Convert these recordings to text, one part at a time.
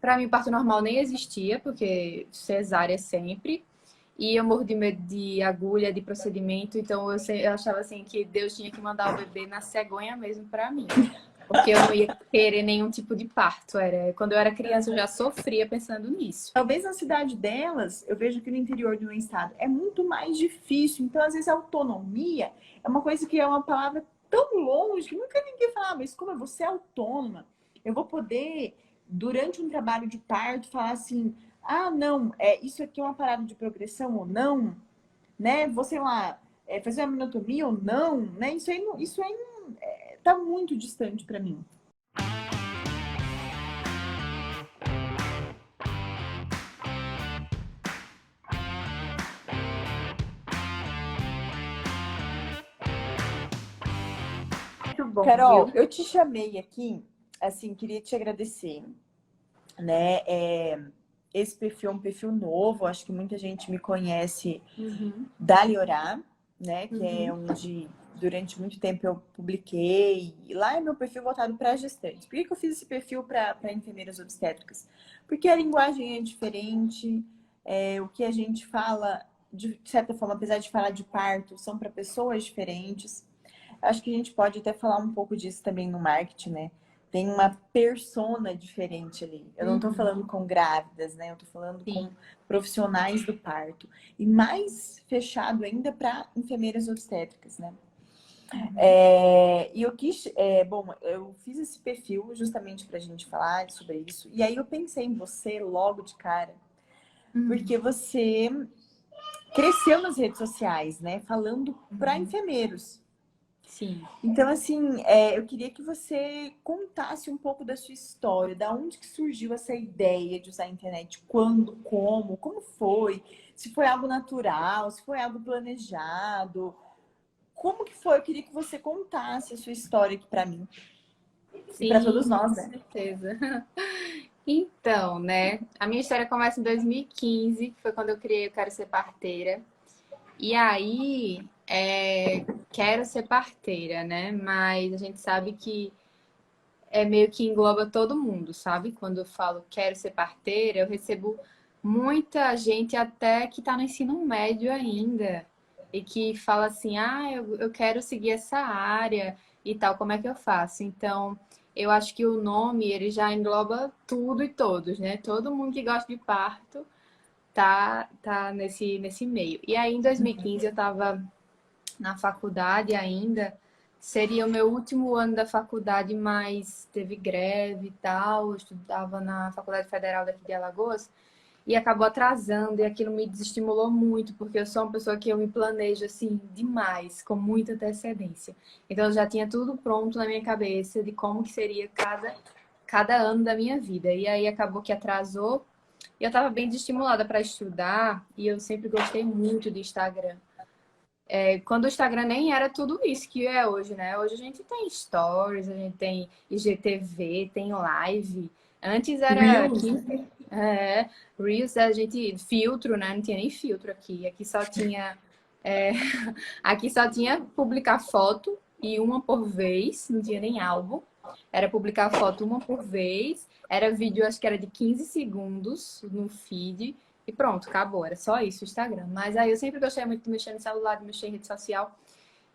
Pra mim, parto normal nem existia, porque cesárea sempre. E eu morro de medo de agulha, de procedimento. Então, eu achava assim que Deus tinha que mandar o bebê na cegonha mesmo pra mim. Porque eu não ia querer nenhum tipo de parto. Quando eu era criança, eu já sofria pensando nisso. Talvez na cidade delas, eu vejo que no interior do meu estado é muito mais difícil. Então, às vezes, a autonomia é uma coisa que é uma palavra tão longe que nunca ninguém fala, mas como você é autônoma, eu vou poder, durante um trabalho de parto, falar assim, ah, não, isso aqui é uma parada de progressão ou não, né? Vou, sei lá, fazer uma miotomia ou não, né? Isso aí tá muito distante para mim. Muito bom, Carol, viu? eu te chamei aqui, assim, queria te agradecer, né? Esse perfil é um perfil novo, acho que muita gente me conhece Uhum, da Liorá, né? Que é uhum, onde durante muito tempo eu publiquei. E lá é meu perfil voltado para gestantes. Por que eu fiz esse perfil para enfermeiras obstétricas? Porque a linguagem é diferente, o que a gente fala, de certa forma, apesar de falar de parto, são para pessoas diferentes. Acho que a gente pode até falar um pouco disso também no marketing, né? Tem uma persona diferente ali. Eu não estou falando uhum. com grávidas, né? Eu estou falando com Sim. profissionais do parto. E mais fechado ainda para enfermeiras obstétricas, né? Uhum, E eu quis, bom, eu fiz esse perfil justamente para a gente falar sobre isso. E aí eu pensei em você logo de cara, uhum, porque você cresceu nas redes sociais, né? Falando para uhum. enfermeiros. Sim. Então, assim, eu queria que você contasse um pouco da sua história, da onde que surgiu essa ideia de usar a internet, quando, como foi, se foi algo natural, se foi algo planejado, como que foi? Eu queria que você contasse a sua história aqui para mim e para todos Sim, nós, com né? certeza. Então, né? A minha história começa em 2015, que foi quando eu criei o Quero Ser Parteira. E aí, quero ser parteira, né? Mas a gente sabe que é meio que engloba todo mundo, sabe? Quando eu falo quero ser parteira, eu recebo muita gente até que tá no ensino médio ainda e que fala assim: ah, eu quero seguir essa área e tal, como é que eu faço? Então, eu acho que o nome ele já engloba tudo e todos, né? Todo mundo que gosta de parto tá nesse meio. E aí, em 2015, eu tava na faculdade ainda. Seria o meu último ano da faculdade, mas teve greve e tal. Eu estudava na Faculdade Federal daqui de Alagoas e acabou atrasando, e aquilo me desestimulou muito, porque eu sou uma pessoa que eu me planejo assim demais, com muita antecedência. Então eu já tinha tudo pronto na minha cabeça de como que seria cada ano da minha vida. E aí acabou que atrasou. E eu estava bem desestimulada para estudar, e eu sempre gostei muito de Instagram. Quando o Instagram nem era tudo isso que é hoje, né? Hoje a gente tem stories, a gente tem IGTV, tem live. Antes era Reels, né? 15, Reels, a gente filtro, né? Não tinha nem filtro aqui. É, aqui só tinha publicar foto e uma por vez, não tinha nem álbum. Era publicar foto uma por vez. Era vídeo, acho que era de 15 segundos no feed. E pronto, acabou. Era só isso o Instagram. Mas aí eu sempre gostei muito de mexer no celular, de mexer em rede social.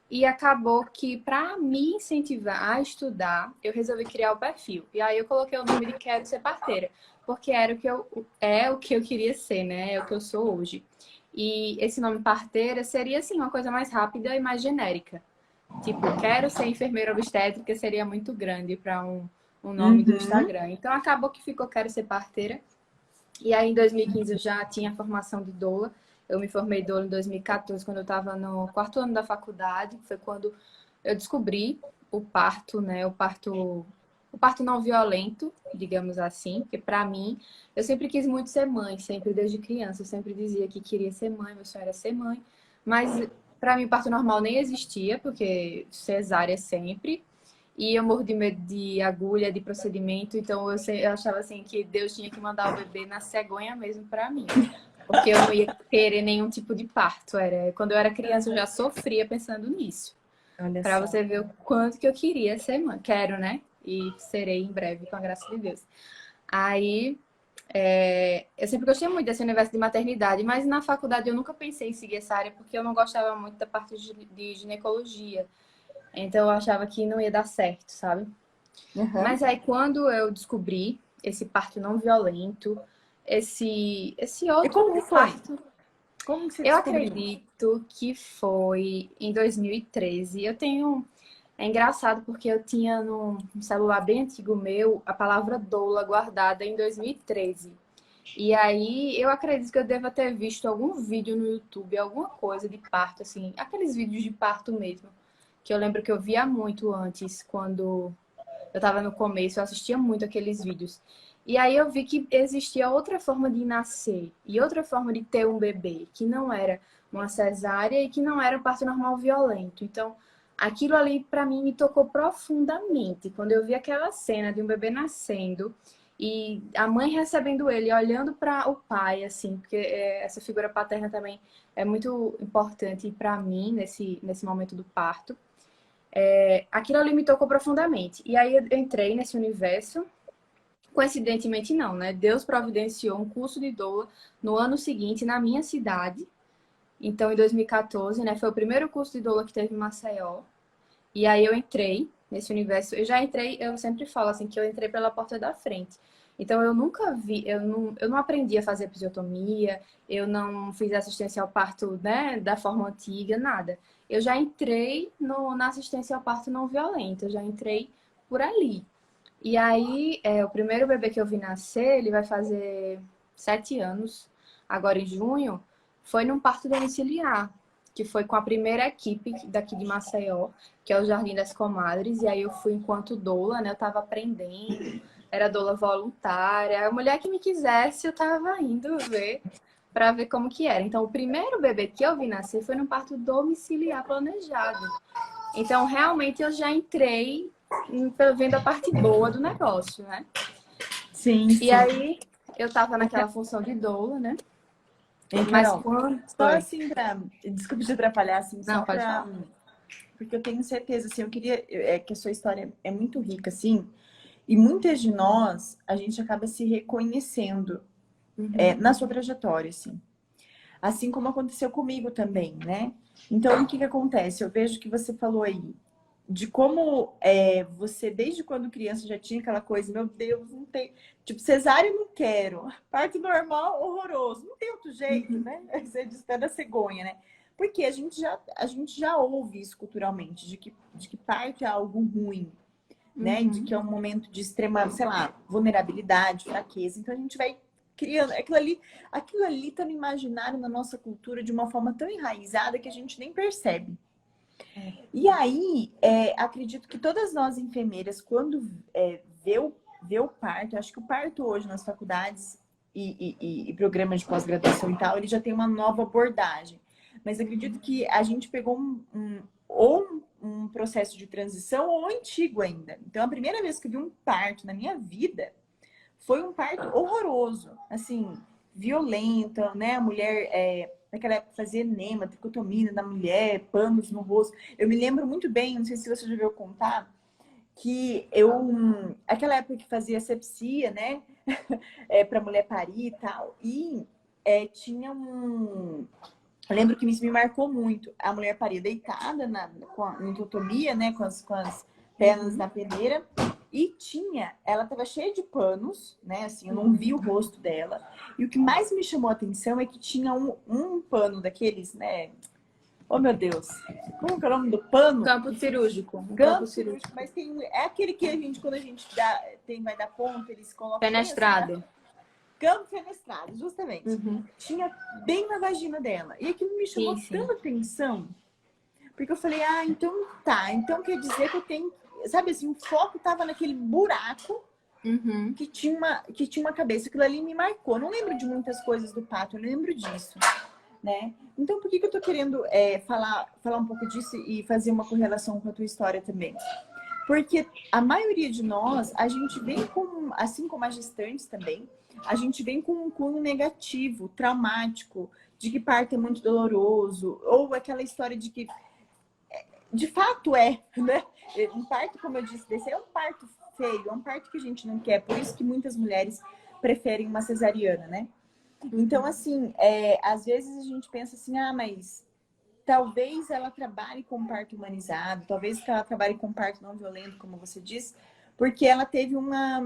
E acabou que, para me incentivar a estudar, eu resolvi criar o perfil. E aí eu coloquei o nome de Quero Ser Parteira. Porque é o que eu queria ser, né? É o que eu sou hoje. E esse nome parteira seria, assim, uma coisa mais rápida e mais genérica. Tipo, quero ser enfermeira obstétrica seria muito grande para um nome do Uhum. Instagram. Então acabou que ficou Quero Ser Parteira. E aí, em 2015, eu já tinha formação de doula. Eu me formei doula em 2014, quando eu estava no quarto ano da faculdade. Foi quando eu descobri o parto, né? O parto não violento, digamos assim. Porque, para mim, eu sempre quis muito ser mãe, sempre desde criança. Eu sempre dizia que queria ser mãe, meu sonho era ser mãe. Mas, para mim, parto normal nem existia, porque cesárea sempre. E eu morro de medo de agulha, de procedimento, então eu achava assim que Deus tinha que mandar o bebê na cegonha mesmo para mim, porque eu não ia querer nenhum tipo de parto. Quando eu era criança eu já sofria pensando nisso. Olha Para só. você ver o quanto que eu queria ser mãe. Quero, né? E serei em breve, com a graça de Deus. Aí Eu sempre gostei muito desse universo de maternidade, mas na faculdade eu nunca pensei em seguir essa área porque eu não gostava muito da parte de ginecologia. Então eu achava que não ia dar certo, sabe? Aham. Mas aí quando eu descobri esse parto não violento, esse E como outro que foi? parto, Como que você eu descobriu? acredito que foi em 2013. É engraçado porque eu tinha num celular bem antigo meu a palavra doula guardada em 2013. E aí eu acredito que eu devo ter visto algum vídeo no YouTube, alguma coisa de parto, assim, aqueles vídeos de parto mesmo, que eu lembro que eu via muito antes, quando eu estava no começo, eu assistia muito aqueles vídeos. E aí eu vi que existia outra forma de nascer e outra forma de ter um bebê, que não era uma cesárea e que não era um parto normal violento. Então, aquilo ali para mim me tocou profundamente. Quando eu vi aquela cena de um bebê nascendo e a mãe recebendo ele, olhando para o pai, assim, porque essa figura paterna também é muito importante para mim nesse momento do parto. Aquilo ali me tocou profundamente. E aí eu entrei nesse universo. Coincidentemente não, né? Deus providenciou um curso de doula no ano seguinte na minha cidade. Então, em 2014, né? Foi o primeiro curso de doula que teve em Maceió. E aí eu entrei nesse universo. Eu já entrei, eu sempre falo assim, que eu entrei pela porta da frente. Então, eu nunca vi, eu não aprendi a fazer episiotomia, eu não fiz assistência ao parto, né, da forma antiga, nada. Eu já entrei na assistência ao parto não violenta, eu já entrei por ali. E aí, o primeiro bebê que eu vi nascer, ele vai fazer 7 anos, agora em junho, foi num parto domiciliar, que foi com a primeira equipe daqui de Maceió, que é o Jardim das Comadres, e aí eu fui enquanto doula, né? Eu tava aprendendo, era doula voluntária, a mulher que me quisesse, eu tava indo ver para ver como que era. Então, o primeiro bebê que eu vi nascer foi num parto domiciliar planejado. Então, realmente, eu já entrei vendo a parte boa do negócio, né? Sim, E sim. aí, eu tava Ô, naquela função de doula, né? hein, Mas Carol? quando... Só Oi. assim desculpe te atrapalhar, assim, Não, só pode pra. falar. Porque eu tenho certeza, assim, eu queria. Que a sua história é muito rica, assim. E muitas de nós, a gente acaba se reconhecendo Uhum, na sua trajetória, assim. Assim como aconteceu comigo também, né? Então, o que que acontece? Eu vejo que você falou aí de como você, desde quando criança, já tinha aquela coisa, meu Deus, não tem. Tipo, cesárea não quero, parto normal, horroroso. Não tem outro jeito, uhum, né? Você diz até da cegonha, né? Porque a gente já ouve isso culturalmente, de que parto é algo ruim, né? De que uhum. é um momento de extrema, sei lá, vulnerabilidade, fraqueza. Então a gente vai criando aquilo ali tá no imaginário, na nossa cultura, de uma forma tão enraizada que a gente nem percebe. É. E aí, acredito que todas nós enfermeiras, quando vê o parto, acho que o parto hoje nas faculdades e programas de pós-graduação e tal, ele já tem uma nova abordagem. Mas acredito que a gente pegou ou um processo de transição ou antigo ainda. Então, a primeira vez que eu vi um parto na minha vida foi um parto horroroso, assim, violento, né? A mulher, naquela época, fazia enema, tricotomia na mulher, panos no rosto. Eu me lembro muito bem, não sei se você já ouviu contar, que aquela época que fazia asepsia, né? Para mulher parir e tal. E tinha um. Eu lembro que isso me marcou muito. A mulher paria deitada com a nitrotomia, né? Com as pernas Uhum, na peneira. E ela estava cheia de panos, né? Assim, eu não vi o uhum. rosto dela. E o que mais me chamou a atenção é que tinha um pano daqueles, né? Oh, meu Deus! Como que é o nome do pano? Campo cirúrgico, um campo Campo cirúrgico, cirúrgico. mas é aquele que a gente, quando a gente vai dar ponto, eles colocam bem assim na Fenestrado. campo fenestrado, justamente. Uhum. Tinha bem na vagina dela. E aquilo me chamou Sim, sim. tanta atenção, porque eu falei, então tá, então quer dizer que eu tenho. Sabe assim, o foco tava naquele buraco Uhum. que tinha uma cabeça. Aquilo ali me marcou. Eu não lembro de muitas coisas do parto, eu não lembro disso, né? Então, por que eu tô querendo falar um pouco disso e fazer uma correlação com a tua história também? Porque a maioria de nós, a gente vem com, assim como as gestantes também, a gente vem com um cunho negativo, traumático, de que parto é muito doloroso, ou aquela história de que, de fato né? Um parto, como eu disse, desse é um parto feio, é um parto que a gente não quer, por isso que muitas mulheres preferem uma cesariana, né? Então, assim, às vezes a gente pensa assim, ah, mas talvez ela trabalhe com parto humanizado, talvez ela trabalhe com parto não violento, como você disse, porque ela teve uma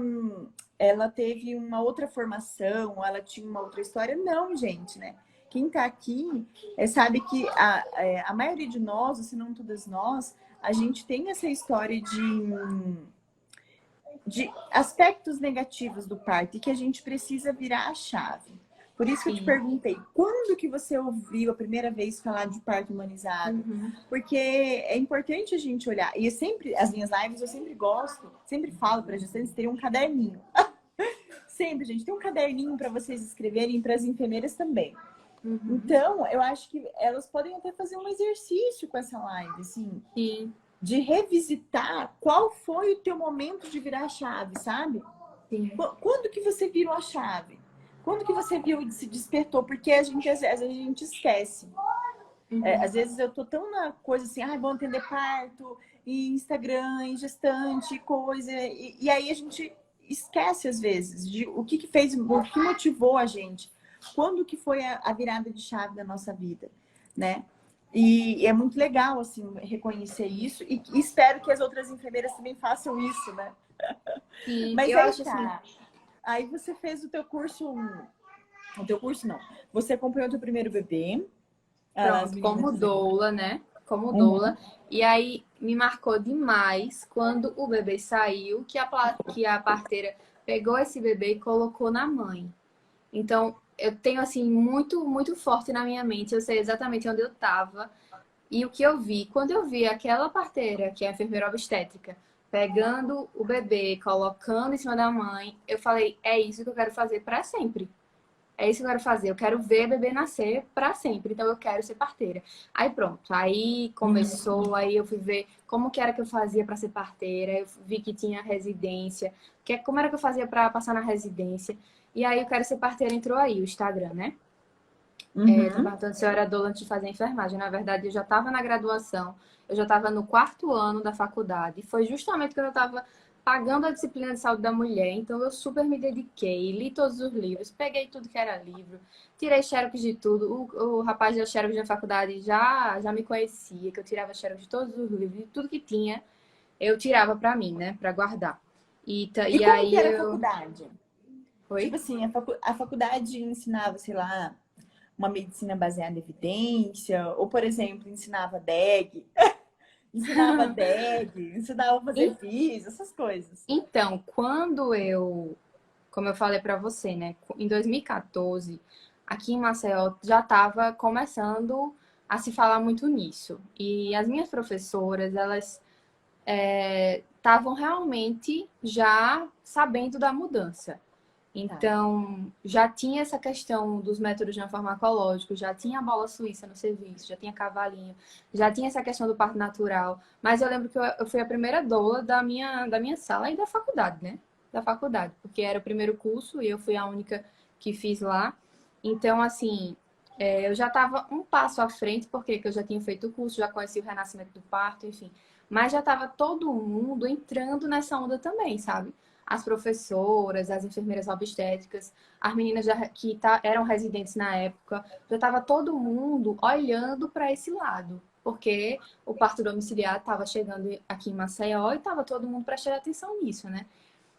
outra formação, ela tinha uma outra história. Não, gente, né? Quem tá aqui sabe que a maioria de nós, se não todas nós, a gente tem essa história de aspectos negativos do parto e que a gente precisa virar a chave. Por isso que eu te Sim. perguntei, quando que você ouviu a primeira vez falar de parto humanizado? Porque é importante a gente olhar. E as minhas lives eu sempre gosto, sempre falo para as gestantes terem um caderninho. Sempre, gente, tem um caderninho para vocês escreverem, para as enfermeiras também. Então, eu acho que elas podem até fazer um exercício com essa live, assim. Sim. De revisitar qual foi o teu momento de virar a chave, sabe? Sim. Quando que você virou a chave? Quando que você viu e se despertou? Porque às vezes a gente esquece. Às vezes eu tô tão na coisa assim, vou atender parto, e Instagram, e gestante, coisa. E aí a gente esquece às vezes de o que fez, o que motivou a gente. Quando que foi a virada de chave da nossa vida, né? E é muito legal, assim, reconhecer isso. E espero que as outras enfermeiras também façam isso, né? Sim. Mas Eu aí acho assim. tá. Aí você fez o teu curso... O teu curso, não. Você acompanhou o teu primeiro bebê. As Pronto, meninas como dizem. doula, né? Como Uhum. doula. E aí me marcou demais quando o bebê saiu, que a parteira pegou esse bebê e colocou na mãe. Então, eu tenho assim muito, muito forte na minha mente. Eu sei exatamente onde eu estava e o que eu vi. Quando eu vi aquela parteira, que é a enfermeira obstétrica, pegando o bebê, colocando em cima da mãe, eu falei, é isso que eu quero fazer para sempre. É isso que eu quero fazer. Eu quero ver bebê nascer para sempre. Então eu quero ser parteira. Aí pronto. Aí começou. Aí eu fui ver como que era que eu fazia para ser parteira. Eu vi que tinha residência. Como era que eu fazia para passar na residência. E aí eu quero ser parteira entrou aí, o Instagram, né? Tá Uhum. perguntando se eu era doula antes de fazer enfermagem. Na verdade, eu já estava na graduação. Eu já estava no quarto ano da faculdade. E foi justamente quando eu estava pagando a disciplina de saúde da mulher. Então, eu super me dediquei, li todos os livros, peguei tudo que era livro, tirei xerox de tudo. O rapaz da xerox da faculdade já me conhecia, que eu tirava xerox de todos os livros, de tudo que tinha, eu tirava para mim, né, para guardar. E E como que aí era a eu... faculdade? Tipo Oi? assim, a faculdade ensinava, sei lá, uma medicina baseada em evidência, ou, por exemplo, ensinava DEG, ensinava a fazer FIS, essas coisas. Então, como eu falei para você, né, em 2014, aqui em Maceió já estava começando a se falar muito nisso. E as minhas professoras, elas estavam realmente já sabendo da mudança. Tá. Então, já tinha essa questão dos métodos não farmacológicos, já tinha a bola suíça no serviço, já tinha cavalinho, já tinha essa questão do parto natural. Mas eu lembro que eu fui a primeira doula da minha sala e da faculdade, né? Da faculdade, porque era o primeiro curso e eu fui a única que fiz lá. Então, assim, eu já estava um passo à frente, porque eu já tinha feito o curso, já conheci o renascimento do parto, enfim. Mas já estava todo mundo entrando nessa onda também, sabe? As professoras, as enfermeiras obstétricas, as meninas eram residentes na época, já estava todo mundo olhando para esse lado, porque o parto domiciliar estava chegando aqui em Maceió e estava todo mundo prestando atenção nisso, né?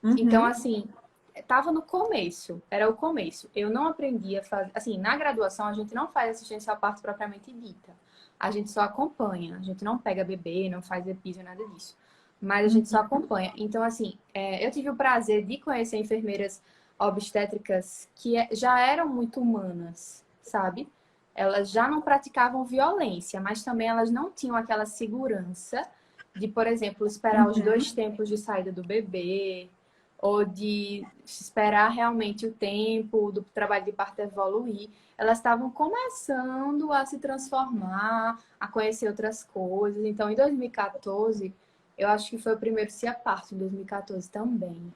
Então, Uhum. assim, estava no começo, era o começo. Eu não aprendi a fazer, assim, na graduação a gente não faz assistência ao parto propriamente dita. A gente só acompanha, a gente não pega bebê, não faz epísio, nada disso. Mas a gente só acompanha. Então, assim, eu tive o prazer de conhecer enfermeiras obstétricas que já eram muito humanas, sabe? Elas já não praticavam violência, mas também elas não tinham aquela segurança de, por exemplo, esperar os Uhum. 2 tempos de saída do bebê, ou de esperar realmente o tempo do trabalho de parto evoluir. Elas estavam começando a se transformar, a conhecer outras coisas. Então, em 2014, eu acho que foi o primeiro Cia Parto, em 2014 também.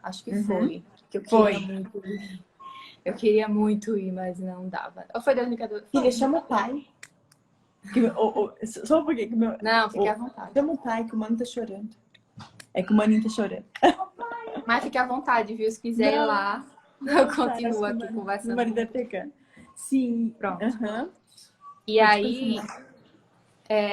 Acho que Uhum. foi. Que eu queria Foi. muito ir. Eu queria muito ir, mas não dava. Ou foi 2014? Filha, Foi. chama o pai. Só porque Não, fique à vontade. chama o pai que o mano tá chorando. É que o maninho tá chorando. Mas fique à vontade, viu? Se quiser ir Não, lá, eu não, tá, acho continuo que aqui meu conversando marido com é você. pegando. Sim, Pronto. aham. E Pode aí, continuar.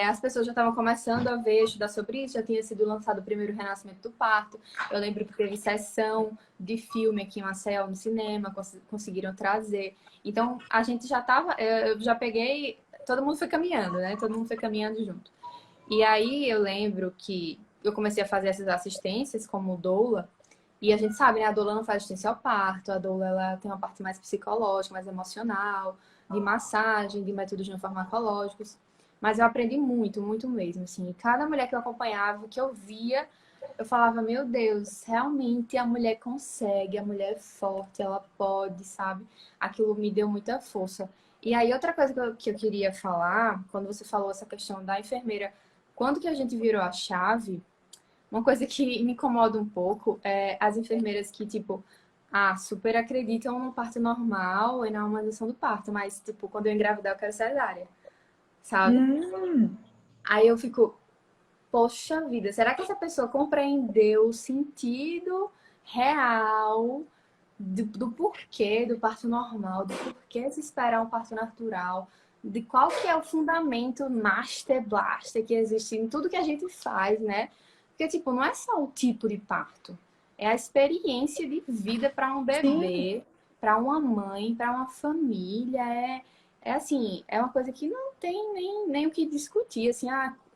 as pessoas já estavam começando a ver, estudar sobre isso, já tinha sido lançado o primeiro Renascimento do Parto. Eu lembro que teve sessão de filme aqui em Maceió, no cinema, conseguiram trazer. Então, a gente já estava, eu já peguei, todo mundo foi caminhando, né? Todo mundo foi caminhando junto. E aí, eu lembro que eu comecei a fazer essas assistências como doula, e a gente sabe, né? A doula não faz assistência ao parto, a doula ela tem uma parte mais psicológica, mais emocional, de massagem, de métodos não farmacológicos. Mas eu aprendi muito, muito mesmo, assim. E cada mulher que eu acompanhava, que eu via, eu falava, meu Deus, realmente a mulher consegue, a mulher é forte, ela pode, sabe? Aquilo me deu muita força. E aí, outra coisa que eu queria falar, quando você falou essa questão da enfermeira, quando que a gente virou a chave, uma coisa que me incomoda um pouco é as enfermeiras que, tipo, super acreditam no parto normal e na humanização do parto, mas, tipo, quando eu engravidar eu quero cesárea, sabe? Hum, Aí eu fico, poxa vida, será que essa pessoa compreendeu o sentido real do porquê do parto normal, do porquê se esperar um parto natural, de qual que é o fundamento master blaster que existe em tudo que a gente faz, né? Porque, tipo, não é só o tipo de parto, é a experiência de vida para um sim, bebê, para uma mãe, para uma família, é assim, é uma coisa que não tem nem o que discutir, assim,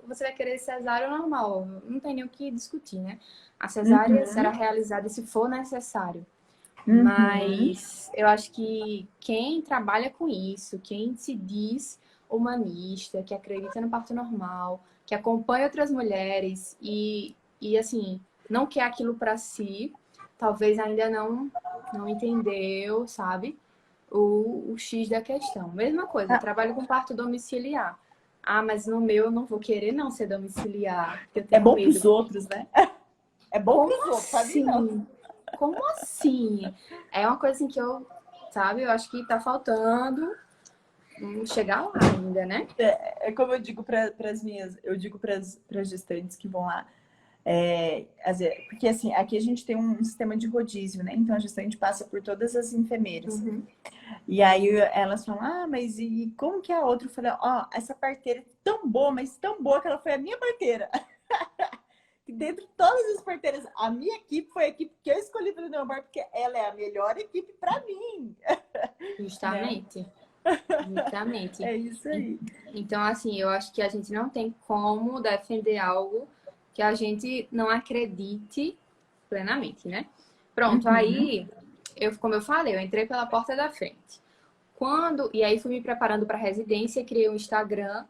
você vai querer cesárea normal, não tem nem o que discutir, né? A cesárea será uhum, realizada se for necessário. uhum. Mas eu acho que quem trabalha com isso, quem se diz humanista, que acredita no parto normal, que acompanha outras mulheres e assim, não quer aquilo para si, talvez ainda não entendeu, sabe? O X da questão. Mesma coisa, eu Ah, trabalho com parto domiciliar. Mas no meu eu não vou querer não ser domiciliar, porque eu é tenho bom para medo. os outros, né? É bom para Como os outros, para mim não. assim? Como assim? É uma coisa assim que sabe, eu acho que tá faltando chegar lá ainda, né? É como eu digo para as minhas, eu digo para as gestantes que vão lá. Porque assim, aqui a gente tem um sistema de rodízio, né? Então a gestante passa por todas as enfermeiras. Uhum. E aí elas falam, mas e como que é a outra? Eu falei, essa parteira é tão boa, mas tão boa que ela foi a minha parteira. Dentre todas as parteiras, a minha equipe foi a equipe que eu escolhi para o meu bar, porque ela é a melhor equipe para mim, né? Justamente, justamente. É isso aí. Então, assim, eu acho que a gente não tem como defender algo que a gente não acredite plenamente, né? Pronto, Uhum. aí, como eu falei, eu entrei pela porta da frente. E aí fui me preparando para a residência, criei um Instagram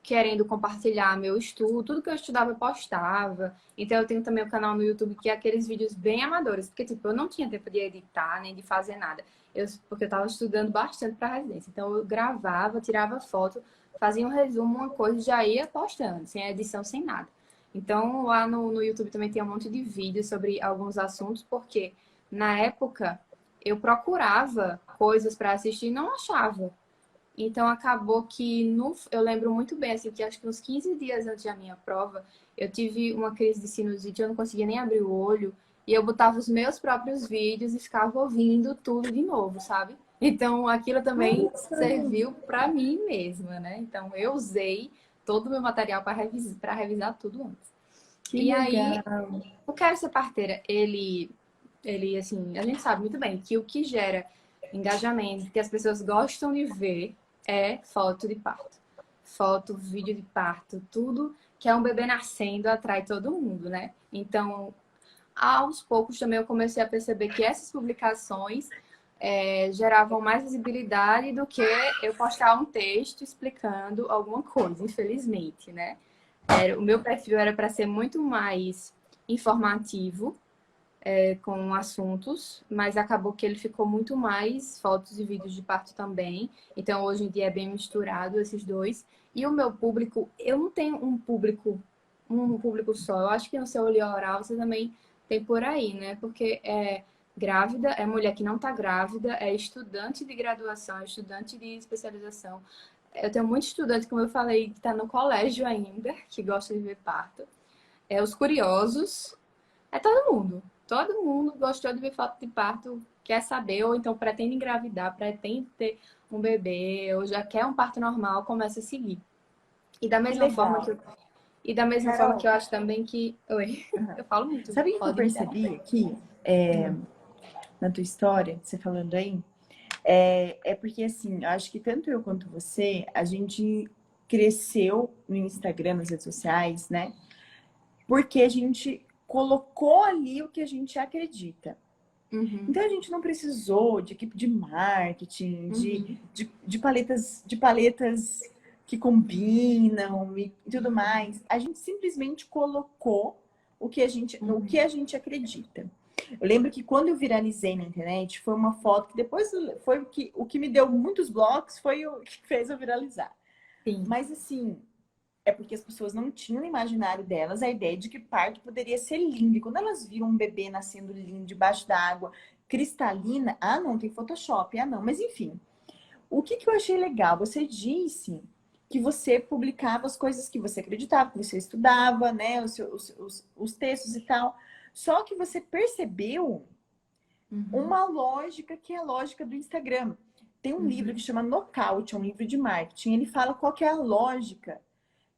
querendo compartilhar meu estudo, tudo que eu estudava eu postava. Então eu tenho também um canal no YouTube que é aqueles vídeos bem amadores, porque tipo, eu não tinha tempo de editar, nem de fazer nada. Porque eu estava estudando bastante para a residência. Então eu gravava, tirava foto, fazia um resumo, uma coisa e já ia postando, sem edição, sem nada. Então lá no YouTube também tem um monte de vídeos sobre alguns assuntos, porque na época eu procurava coisas para assistir e não achava. Então acabou que eu lembro muito bem, assim, que acho que uns 15 dias antes da minha prova, eu tive uma crise de sinusite, eu não conseguia nem abrir o olho, e eu botava os meus próprios vídeos e ficava ouvindo tudo de novo, sabe? Então aquilo também Nossa, serviu para mim mesma, né? Então eu usei todo o meu material para revisar tudo antes. que E aí, legal. o Quero Ser Parteira, ele, assim, a gente sabe muito bem que o que gera engajamento, que as pessoas gostam de ver, é foto de parto. Foto, vídeo de parto, tudo que é um bebê nascendo atrai todo mundo, né? Então, aos poucos também eu comecei a perceber que essas publicações geravam mais visibilidade do que eu postar um texto explicando alguma coisa, infelizmente, né? O meu perfil era para ser muito mais informativo, com assuntos, mas acabou que ele ficou muito mais fotos e vídeos de parto também. Então, hoje em dia é bem misturado esses dois. E o meu público, eu não tenho um público só. Eu acho que no seu olho oral você também tem por aí, né? Porque é grávida, é mulher que não está grávida, é estudante de graduação, é estudante de especialização. Eu tenho muito estudante, como eu falei, que está no colégio ainda, que gosta de ver parto. É os curiosos, é todo mundo. Todo mundo gostou de ver foto de parto, quer saber, ou então pretende engravidar, pretende ter um bebê, ou já quer um parto normal, começa a seguir. E da Que mesma forma legal. que eu, e da mesma forma que Carol, eu acho também que. Oi, aham. eu falo muito, Sabe o que eu pode me percebi interromper. aqui, na tua história, você falando aí? É porque, assim, eu acho que tanto eu quanto você, a gente cresceu no Instagram, nas redes sociais, né? Porque a gente colocou ali o que a gente acredita. Uhum, Então a gente não precisou de equipe de marketing, uhum, de paletas que combinam e tudo mais. A gente simplesmente colocou no que uhum. a gente acredita. Eu lembro que quando eu viralizei na internet, foi uma foto que depois foi o que me deu muitos blocos, foi o que fez eu viralizar. Sim. Mas assim, é porque as pessoas não tinham no imaginário delas a ideia de que parto poderia ser lindo. E quando elas viram um bebê nascendo lindo debaixo d'água, cristalina, ah, não, tem Photoshop, ah, não. Mas enfim, o que, que eu achei legal? Você disse que você publicava as coisas que você acreditava, que você estudava, né, os textos e tal. Só que você percebeu Uhum, uma lógica que é a lógica do Instagram. Tem um livro que uhum, chama Knockout, é um livro de marketing. Ele fala qual que é a lógica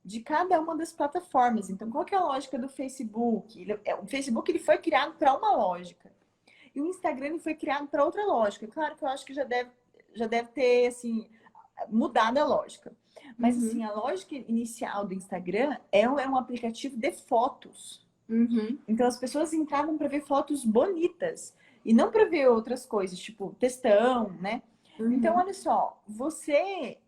de cada uma das plataformas. Então, qual que é a lógica do Facebook? O Facebook ele foi criado para uma lógica. E o Instagram ele foi criado para outra lógica. Claro que eu acho que já deve ter assim, mudado a lógica. Mas assim, uhum, a lógica inicial do Instagram é um aplicativo de fotos. uhum, Então as pessoas entravam para ver fotos bonitas e não para ver outras coisas, tipo textão, né? Então, uhum, olha só, você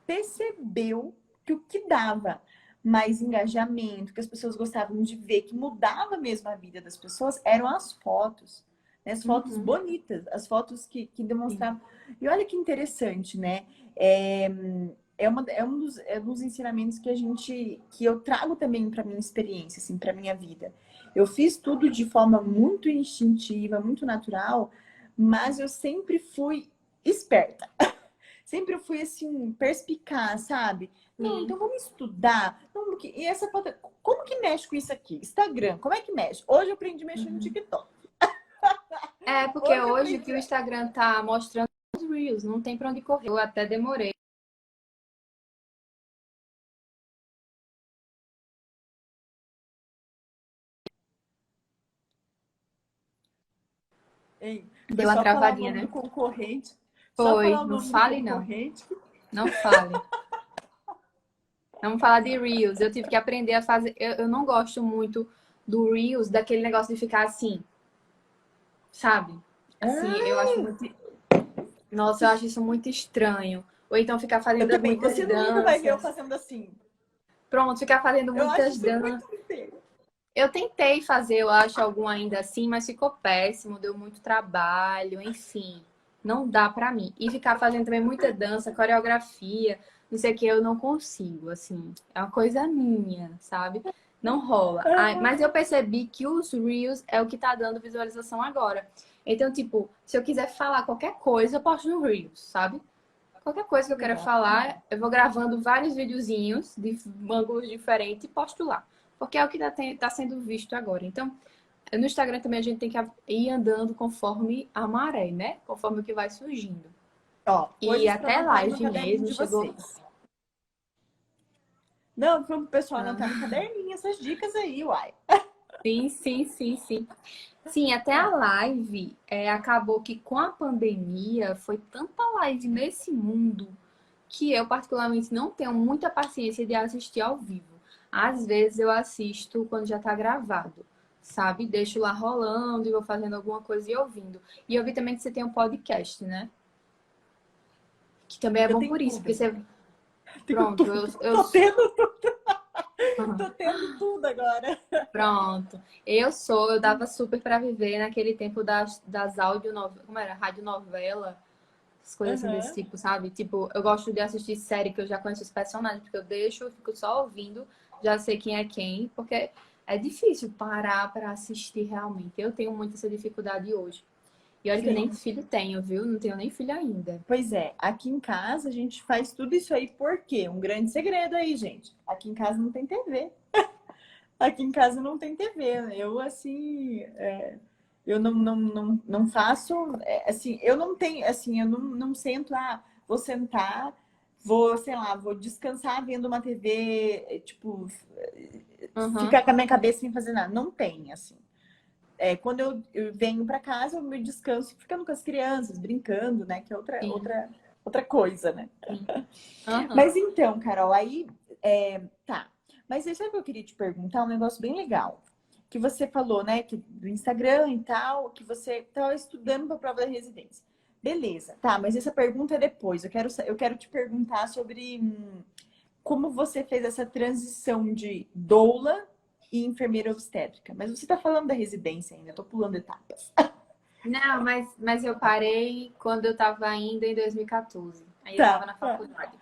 percebeu que o que dava mais engajamento, que as pessoas gostavam de ver, que mudava mesmo a vida das pessoas, eram as fotos. Né? As fotos uhum. bonitas, as fotos que Sim. demonstravam. E olha que interessante, né? É um dos ensinamentos que que eu trago também para minha experiência, assim, para minha vida. Eu fiz tudo de forma muito instintiva, muito natural, mas eu sempre fui esperta. Sempre eu fui assim, perspicaz, sabe? Não, Sim. então vamos estudar. Não, e essa como que mexe com isso aqui? Instagram, como é que mexe? Hoje eu aprendi a mexer no Uhum. TikTok. É, porque Hoje eu hoje aprendi. que o Instagram tá mostrando os Reels, não tem pra onde correr. Eu até demorei. Hein? Deu uma Começou a falar o travadinha, nome do né? concorrente. Só Foi, falar o não nome do fale não. concorrente. Não fale. Vamos falar de Reels. Eu tive que aprender a fazer. Eu não gosto muito do Reels, daquele negócio de ficar assim, sabe? Assim, eu Ah, acho muito. Nossa, eu acho isso muito estranho. Ou então ficar eu fazendo também. muitas Você nunca vai ver eu danças. fazendo assim. Pronto, ficar fazendo Eu acho muitas isso danças. muito feio. Eu tentei fazer, eu acho, algum ainda assim, mas ficou péssimo, deu muito trabalho, enfim. Não dá pra mim. E ficar fazendo também muita dança, coreografia, não sei o que, eu não consigo, assim. É uma coisa minha, sabe? Não rola. Ai, mas eu percebi que os Reels é o que tá dando visualização agora. Então, tipo, se eu quiser falar qualquer coisa, eu posto no Reels, sabe? Qualquer coisa que eu queira Legal. falar, eu vou gravando vários videozinhos de ângulos diferentes e posto lá. Porque é o que tá sendo visto agora. Então, no Instagram também a gente tem que ir andando conforme a maré, né? Conforme o que vai surgindo. Ó, E coisas para até anotar no live caderninho mesmo de chegou. vocês. Não, para o pessoal anotar no Ah, caderninho essas dicas aí, uai. sim, sim, sim, sim. Sim, até a live acabou que com a pandemia foi tanta live nesse mundo que eu particularmente não tenho muita paciência de assistir ao vivo. Às vezes eu assisto quando já tá gravado, sabe? Deixo lá rolando e vou fazendo alguma coisa e ouvindo. E eu vi também que você tem um podcast, né? Que também é Eu bom tenho por isso, porque tudo. você. Tenho Pronto, tudo. Tô tendo, tô tendo tudo agora. Pronto. Eu dava super pra viver naquele tempo das audionovelas, como era? Radionovela, as coisas assim desse Aham. tipo, sabe? Tipo, eu gosto de assistir série que eu já conheço os personagens, porque eu deixo, eu fico só ouvindo, já sei quem é quem, porque é difícil parar pra assistir realmente. Eu tenho muita essa dificuldade hoje. E olha que eu nem Sim. filho tenho, viu? Não tenho nem filho ainda. Pois é, aqui em casa a gente faz tudo isso aí por quê? Um grande segredo aí, gente. Aqui em casa não tem TV. Aqui em casa não tem TV, né? Eu, assim, eu não faço, assim, eu não tenho, assim, eu não sento, vou sentar, vou, sei lá, vou descansar vendo uma TV, tipo, Uhum. ficar com a minha cabeça sem fazer nada. Não tem, assim. Quando eu venho para casa, eu me descanso ficando com as crianças, brincando, né? Que é Sim, outra coisa, né? sim. Uhum. Mas então, Carol, aí tá. Mas aí, sabe o que eu queria te perguntar? Um negócio bem legal. Que você falou, né? Que do Instagram e tal, que você estava estudando para a prova da residência. Beleza, tá, mas essa pergunta é depois. Eu quero te perguntar sobre como você fez essa transição de doula e enfermeira obstétrica. Mas você está falando da residência ainda, eu tô pulando etapas. Não, mas eu parei quando eu estava ainda em 2014. Aí eu estava Tá, na tá. faculdade.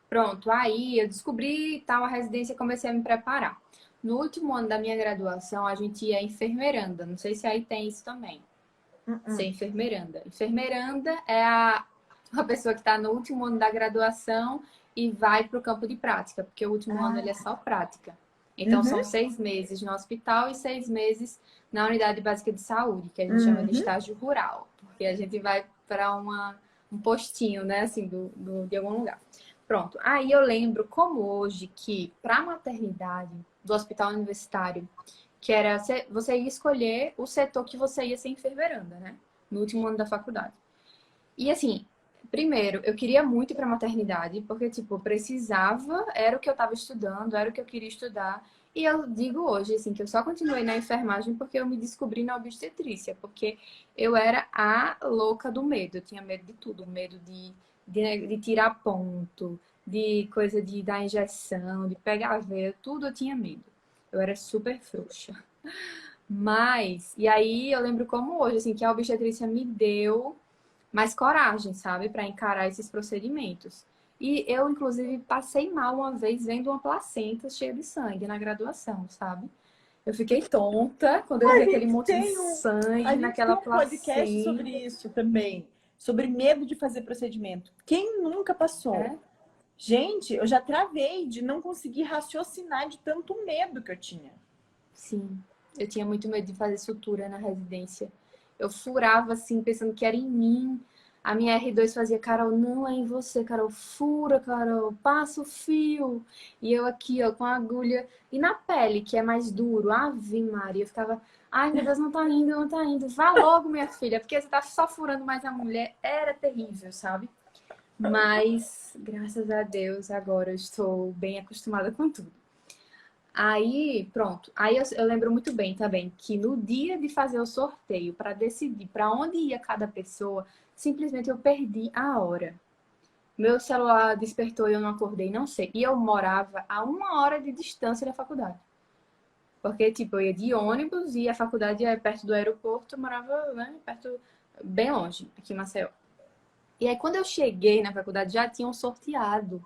Pronto, aí eu descobri tal a residência e comecei a me preparar. No último ano da minha graduação, a gente ia enfermeiranda. Não sei se aí tem isso também. Ser Uh-uh. enfermeiranda. Enfermeiranda é a pessoa que está no último ano da graduação e vai para o campo de prática, porque o último ano ele é Ah, só prática. Então, são uhum, 6 meses no hospital e 6 meses na unidade básica de saúde, que a gente chama de uhum. estágio rural, porque a gente vai para um postinho, né, assim, de algum lugar. Pronto. Aí eu lembro, como hoje, que para a maternidade do hospital universitário, que era você ia escolher o setor que você ia ser enfermeiranda, né? No último ano da faculdade. E assim, primeiro, eu queria muito ir para maternidade, porque tipo, eu precisava, era o que eu estava estudando, era o que eu queria estudar. E eu digo hoje, assim, que eu só continuei na enfermagem porque eu me descobri na obstetrícia, porque eu era a louca do medo. Eu tinha medo de tudo, medo de tirar ponto, de coisa de dar injeção, de pegar veia, tudo eu tinha medo. Eu era super frouxa. Mas, e aí eu lembro como hoje, assim, que a obstetrícia me deu mais coragem, sabe, para encarar esses procedimentos. E eu, inclusive, passei mal uma vez vendo uma placenta cheia de sangue na graduação, sabe? Eu fiquei tonta quando eu A vi aquele gente monte de tem um, a sangue gente tem naquela um podcast sobre placenta. isso também, sobre medo de fazer procedimento. Quem nunca passou? É, Gente, eu já travei de não conseguir raciocinar de tanto medo que eu tinha. sim. Eu tinha muito medo de fazer sutura na residência. Eu furava assim, pensando que era em mim. A minha R2 fazia, Carol, não é em você, Carol, fura, Carol, passa o fio. E eu aqui, ó, com a agulha. E na pele, que é mais duro, Ave Maria, eu ficava, ai meu Deus, não tá indo, não tá indo. Vá logo, minha filha, porque você tá só furando mais a mulher. Era terrível, sabe? Mas, graças a Deus, agora eu estou bem acostumada com tudo. Aí, pronto. Aí eu lembro muito bem também que no dia de fazer o sorteio para decidir para onde ia cada pessoa, simplesmente eu perdi a hora. Meu celular despertou e eu não acordei, não sei. E eu morava a 1 hora de distância da faculdade. Porque, tipo, eu ia de ônibus e a faculdade é perto do aeroporto, eu morava, né, perto, bem longe, aqui em Maceió. E aí, quando eu cheguei na faculdade, já tinham sorteado.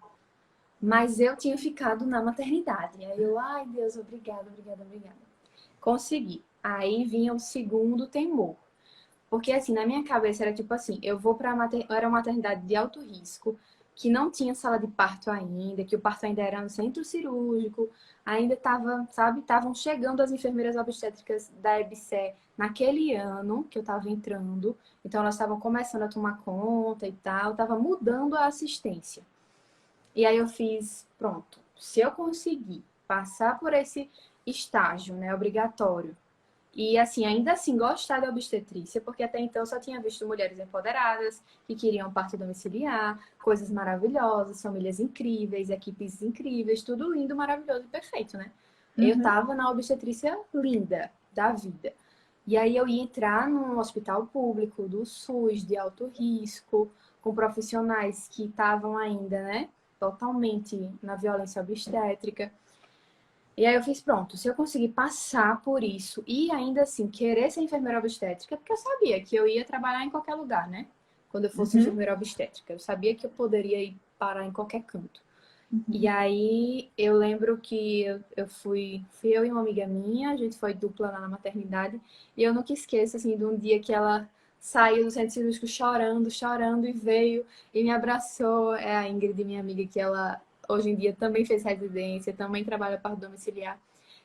Mas eu tinha ficado na maternidade. Aí eu, ai Deus, obrigada, obrigada, obrigada. Consegui. Aí vinha o segundo temor. Porque assim, na minha cabeça era tipo assim, eu vou para era uma maternidade de alto risco, que não tinha sala de parto ainda, que o parto ainda era no centro cirúrgico, ainda estava, sabe, estavam chegando as enfermeiras obstétricas da EBSER naquele ano que eu estava entrando, então elas estavam começando a tomar conta e tal, estava mudando a assistência. E aí eu fiz, pronto, se eu conseguir passar por esse estágio, né, obrigatório, e assim, ainda assim gostar da obstetrícia, porque até então eu só tinha visto mulheres empoderadas que queriam parto domiciliar, coisas maravilhosas, famílias incríveis, equipes incríveis, tudo lindo, maravilhoso e perfeito, né? Eu Uhum. tava na obstetrícia linda da vida. E aí eu ia entrar num hospital público do SUS de alto risco, com profissionais que estavam ainda, né, totalmente na violência obstétrica. E aí eu fiz, pronto, se eu conseguir passar por isso e ainda assim querer ser enfermeira obstétrica, porque eu sabia que eu ia trabalhar em qualquer lugar, né? Quando eu fosse Uhum. enfermeira obstétrica. Eu sabia que eu poderia ir parar em qualquer canto. E Uhum. aí eu lembro que eu fui eu e uma amiga minha, a gente foi dupla lá na maternidade, e eu nunca esqueço, assim, de um dia que ela saiu do centro cirúrgico chorando, chorando, e veio e me abraçou. É a Ingrid, minha amiga, que ela hoje em dia também fez residência, também trabalha parto domiciliar.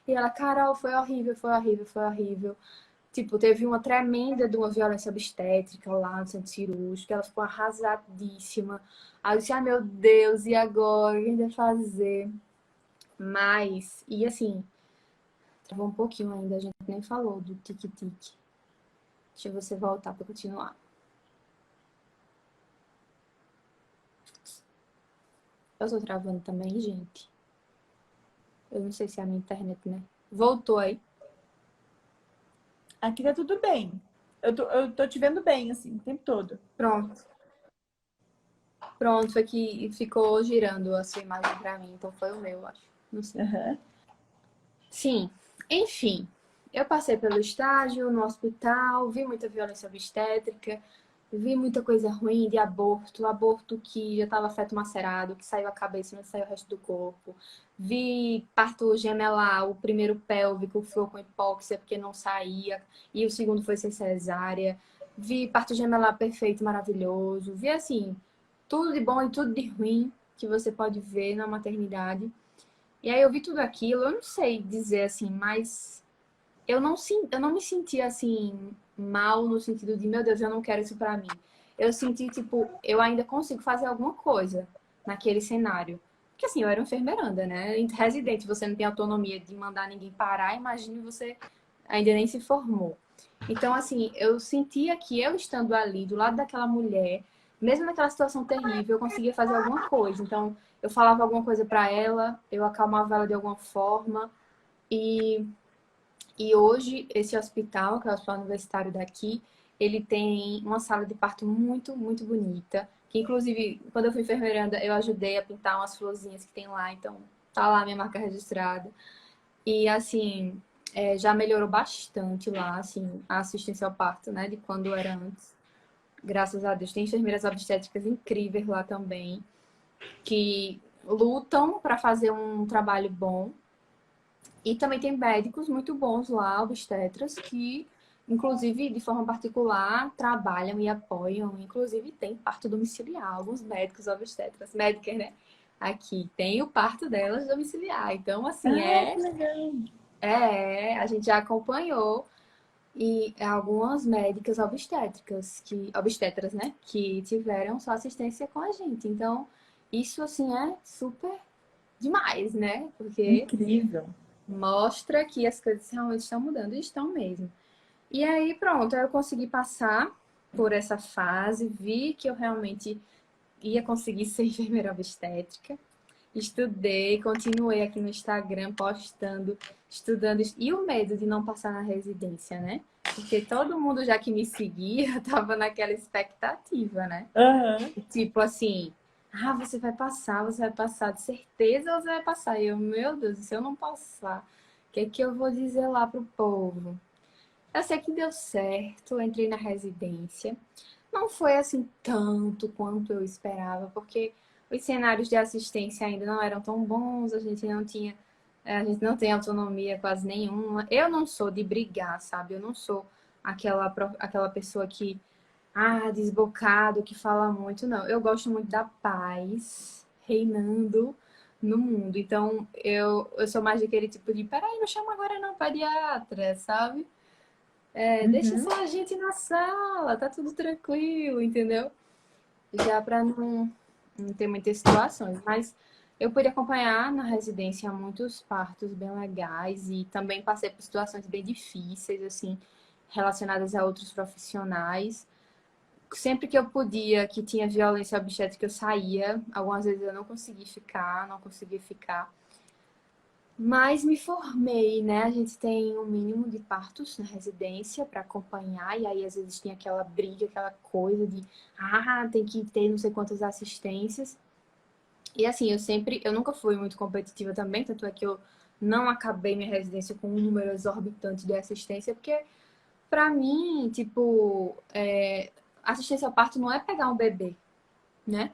E ela, Carol, foi horrível, foi horrível, foi horrível. Tipo, teve uma tremenda de uma violência obstétrica lá no centro cirúrgico, ela ficou arrasadíssima. Aí eu disse, ai meu Deus, e agora? O que a gente vai fazer? Mas, e assim, travou um pouquinho ainda, a gente nem falou do tique-tique. Deixa você voltar para continuar. Eu tô travando também, gente. Eu não sei se é a minha internet, né? Voltou aí. Aqui tá tudo bem. Eu tô te vendo bem, assim, o tempo todo. Pronto. Pronto, foi que ficou girando a sua imagem pra mim, então foi o meu, acho. Não sei. Aham. Sim, enfim. Eu passei pelo estágio no hospital, vi muita violência obstétrica, vi muita coisa ruim de aborto, aborto que já estava feto macerado, que saiu a cabeça e não saiu o resto do corpo. Vi parto gemelar, o primeiro pélvico ficou com hipóxia porque não saía, e o segundo foi sem cesárea. Vi parto gemelar perfeito, maravilhoso. Vi, assim, tudo de bom e tudo de ruim que você pode ver na maternidade. E aí eu vi tudo aquilo, eu não sei dizer assim, mas eu não me senti assim mal no sentido de, meu Deus, eu não quero isso pra mim. Eu senti, tipo, eu ainda consigo fazer alguma coisa naquele cenário. Porque assim, eu era enfermeiranda, né? Residente, você não tem autonomia de mandar ninguém parar, imagine você ainda nem se formou. Então, assim, eu sentia que eu estando ali, do lado daquela mulher, mesmo naquela situação terrível, eu conseguia fazer alguma coisa. Então, eu falava alguma coisa para ela, eu acalmava ela de alguma forma. E, e hoje, esse hospital, que é o hospital universitário daqui, ele tem uma sala de parto muito, muito bonita. Que, inclusive, quando eu fui enfermeiranda, eu ajudei a pintar umas florzinhas que tem lá. Então, tá lá a minha marca registrada. E, assim, já melhorou bastante lá, assim, a assistência ao parto, né, de quando era antes. Graças a Deus. Tem enfermeiras obstétricas incríveis lá também, que lutam para fazer um trabalho bom. E também tem médicos muito bons lá, obstetras, que, inclusive, de forma particular, trabalham e apoiam. Inclusive, tem parto domiciliar. Alguns médicos obstetras, médicas, né? Aqui tem o parto delas domiciliar. Então, assim, Ah, que legal. a gente já acompanhou e algumas médicas obstétricas, obstetras, né, que tiveram sua assistência com a gente. Então, isso assim é super demais, né? Porque Incrível. mostra que as coisas realmente estão mudando e estão mesmo. E aí, pronto, eu consegui passar por essa fase, vi que eu realmente ia conseguir ser enfermeira obstétrica. Estudei, continuei aqui no Instagram postando, estudando. E o medo de não passar na residência, né? Porque todo mundo já que me seguia tava naquela expectativa, né? Aham. Tipo assim, você vai passar, de certeza você vai passar. E eu, meu Deus, e se eu não passar, o que é que eu vou dizer lá pro povo? Eu sei que deu certo, entrei na residência. Não foi assim tanto quanto eu esperava, porque os cenários de assistência ainda não eram tão bons, a gente não tem autonomia quase nenhuma. Eu não sou de brigar, sabe? Eu não sou aquela pessoa que, desbocado, que fala muito, não. Eu gosto muito da paz reinando no mundo. Então, eu sou mais daquele tipo de, peraí, não chama agora não, pediatra, sabe? Deixa Uhum. só a gente na sala, tá tudo tranquilo, entendeu? Já para não ter muitas situações. Mas eu pude acompanhar na residência muitos partos bem legais e também passei por situações bem difíceis, assim, relacionadas a outros profissionais. Sempre que eu podia, que tinha violência obstétrica, eu saía. Algumas vezes eu não consegui ficar, não consegui ficar. Mas me formei, né? A gente tem um mínimo de partos na residência para acompanhar, e aí às vezes tinha aquela briga, aquela coisa de, tem que ter não sei quantas assistências. E assim, eu nunca fui muito competitiva também, tanto é que eu não acabei minha residência com um número exorbitante de assistência, porque pra mim, tipo, assistência ao parto não é pegar um bebê, né?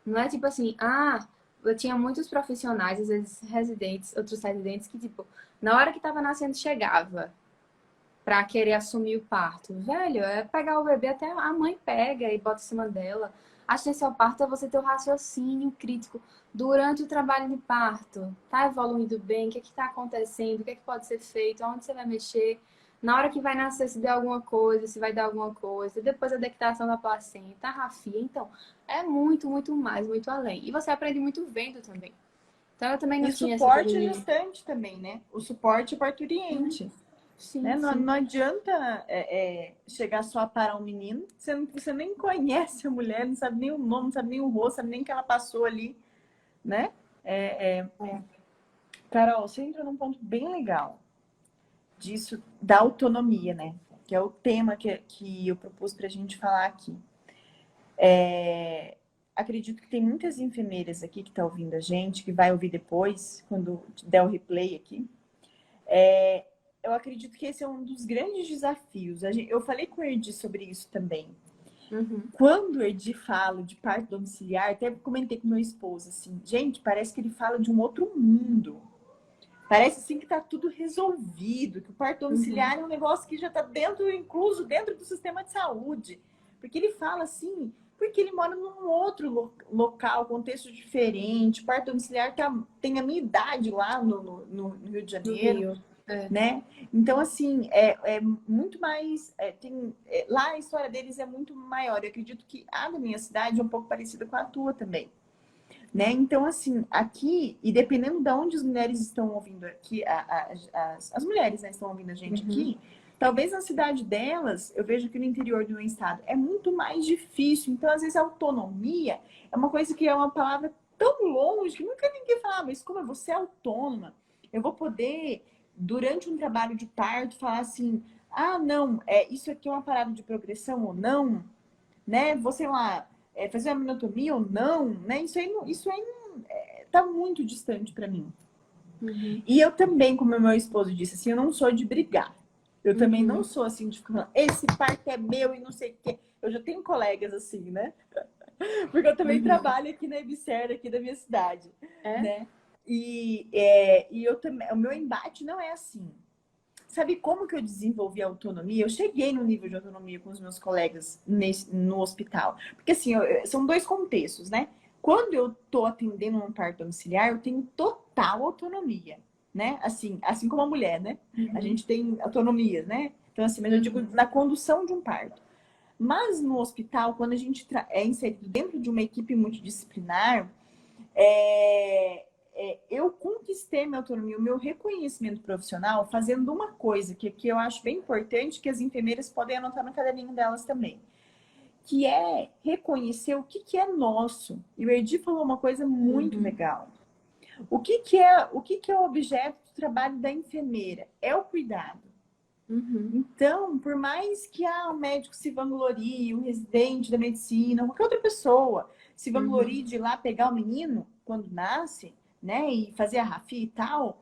Não é tipo assim, eu tinha muitos profissionais, às vezes residentes, outros residentes, que, tipo, na hora que tava nascendo, chegava pra querer assumir o parto. Velho, é pegar o bebê até a mãe pega e bota em cima dela. Assistência ao parto é você ter o raciocínio crítico durante o trabalho de parto. Tá evoluindo bem? O que está acontecendo? O que, é que pode ser feito? Onde você vai mexer? Na hora que vai nascer, se der alguma coisa, se vai dar alguma coisa. Depois a dectação da placenta, a rafia. Então, é muito, muito mais, muito além. E você aprende muito vendo também. Então, eu também não E tinha essa coisa suporte de... gestante também, né? O suporte parturiente. Né? Sim, Não, sim. não adianta chegar só a parar um menino, você nem conhece a mulher, não sabe nem o nome, não sabe nem o rosto, sabe nem o que ela passou ali, né? Carol, você entra num ponto bem legal disso, da autonomia, né? Que é o tema que eu propus para a gente falar aqui. Acredito que tem muitas enfermeiras aqui que estão ouvindo a gente, que vai ouvir depois, quando der o replay aqui. Eu acredito que esse é um dos grandes desafios. Eu falei com o Erdi sobre isso também. Uhum. Quando o Erdi fala de parto domiciliar, até comentei com meu esposo, assim, gente, parece que ele fala de um outro mundo. Parece assim que está tudo resolvido, que o parto domiciliar é um negócio que já está incluso dentro do sistema de saúde. Porque ele fala assim, porque ele mora num outro local, contexto diferente. O parto domiciliar tem a minha idade lá no Rio de No Janeiro. Rio. É. Né? Então, assim, é muito mais... lá a história deles é muito maior. Eu acredito que a da minha cidade é um pouco parecida com a tua também. Né? Então, assim, aqui, e dependendo de onde as mulheres estão ouvindo aqui, as mulheres, né, estão ouvindo a gente aqui, talvez na cidade delas, eu vejo que no interior do meu estado é muito mais difícil. Então, às vezes, a autonomia é uma coisa que é uma palavra tão longe que nunca ninguém fala, mas como você é autônoma, eu vou poder, durante um trabalho de parto, falar assim, ah, não, isso aqui é uma parada de progressão ou não, né? Você lá fazer uma minotomia ou não, né? Isso aí tá muito distante para mim. E eu também, como meu esposo disse, assim, eu não sou de brigar. Eu também não sou assim de ficar, esse parque é meu e não sei o quê. Eu já tenho colegas assim, né? Porque eu também trabalho aqui na Ebicer, aqui da minha cidade, É? né? E eu também, o meu embate não é assim. Sabe como que eu desenvolvi a autonomia? Eu cheguei no nível de autonomia com os meus colegas no hospital. Porque, assim, são dois contextos, né? Quando eu tô atendendo um parto domiciliar, eu tenho total autonomia, né? Assim como a mulher, né? A gente tem autonomia, né? Então, assim, mas eu digo na condução de um parto. Mas no hospital, quando a gente é inserido dentro de uma equipe multidisciplinar, eu conquistei minha autonomia, o meu reconhecimento profissional fazendo uma coisa que eu acho bem importante, que as enfermeiras podem anotar no caderninho delas também, que é reconhecer o que é nosso. E o Erdi falou uma coisa muito legal. O que é o objeto do trabalho da enfermeira? É o cuidado. Então, por mais que o médico se vanglorie, o residente da medicina, qualquer outra pessoa se vanglorie de ir lá pegar o menino quando nasce, né, e fazer a rafia e tal,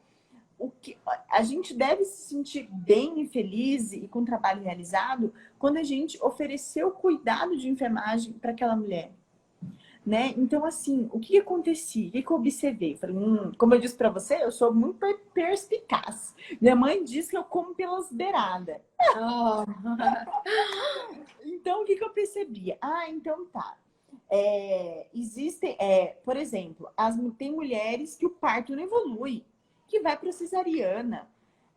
a gente deve se sentir bem e feliz e com o trabalho realizado quando a gente ofereceu o cuidado de enfermagem para aquela mulher. Né? Então, assim, o que acontecia? O que eu observei? Falei, como eu disse para você, eu sou muito perspicaz. Minha mãe diz que eu como pelas beiradas. Oh. Então, o que eu percebia? Então tá. Existem, por exemplo, tem mulheres que o parto não evolui, que vai para cesariana.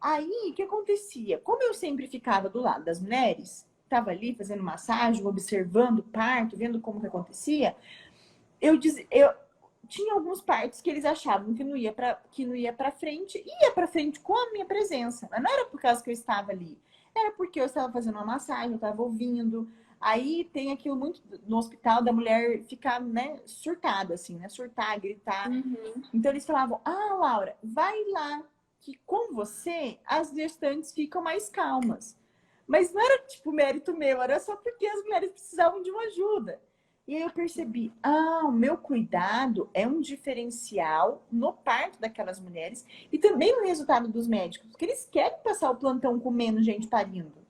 Aí, o que acontecia? Como eu sempre ficava do lado das mulheres, estava ali fazendo massagem, observando o parto, vendo como que acontecia, eu tinha alguns partos que eles achavam que não ia para frente, ia para frente com a minha presença. Mas não era por causa que eu estava ali, era porque eu estava fazendo uma massagem, eu estava ouvindo. Aí tem aquilo muito no hospital da mulher ficar, né, surtada, assim, né? Surtar, gritar. Então eles falavam, Laura, vai lá, que com você as gestantes ficam mais calmas. Mas não era tipo mérito meu, era só porque as mulheres precisavam de uma ajuda. E aí eu percebi, o meu cuidado é um diferencial no parto daquelas mulheres e também no resultado dos médicos, porque eles querem passar o plantão com menos gente parindo.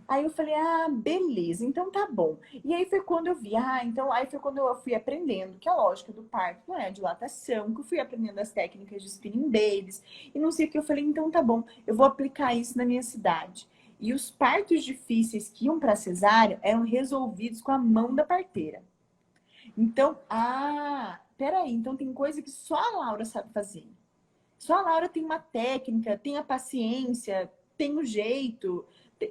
Aí eu falei, beleza, então tá bom. E aí foi quando eu vi, aí foi quando eu fui aprendendo que a lógica do parto não é a dilatação, que eu fui aprendendo as técnicas de spinning babies e não sei o que. Eu falei, então tá bom, eu vou aplicar isso na minha cidade. E os partos difíceis que iam para cesárea eram resolvidos com a mão da parteira. Então, peraí, então tem coisa que só a Laura sabe fazer. Só a Laura tem uma técnica, tem a paciência, tem o jeito,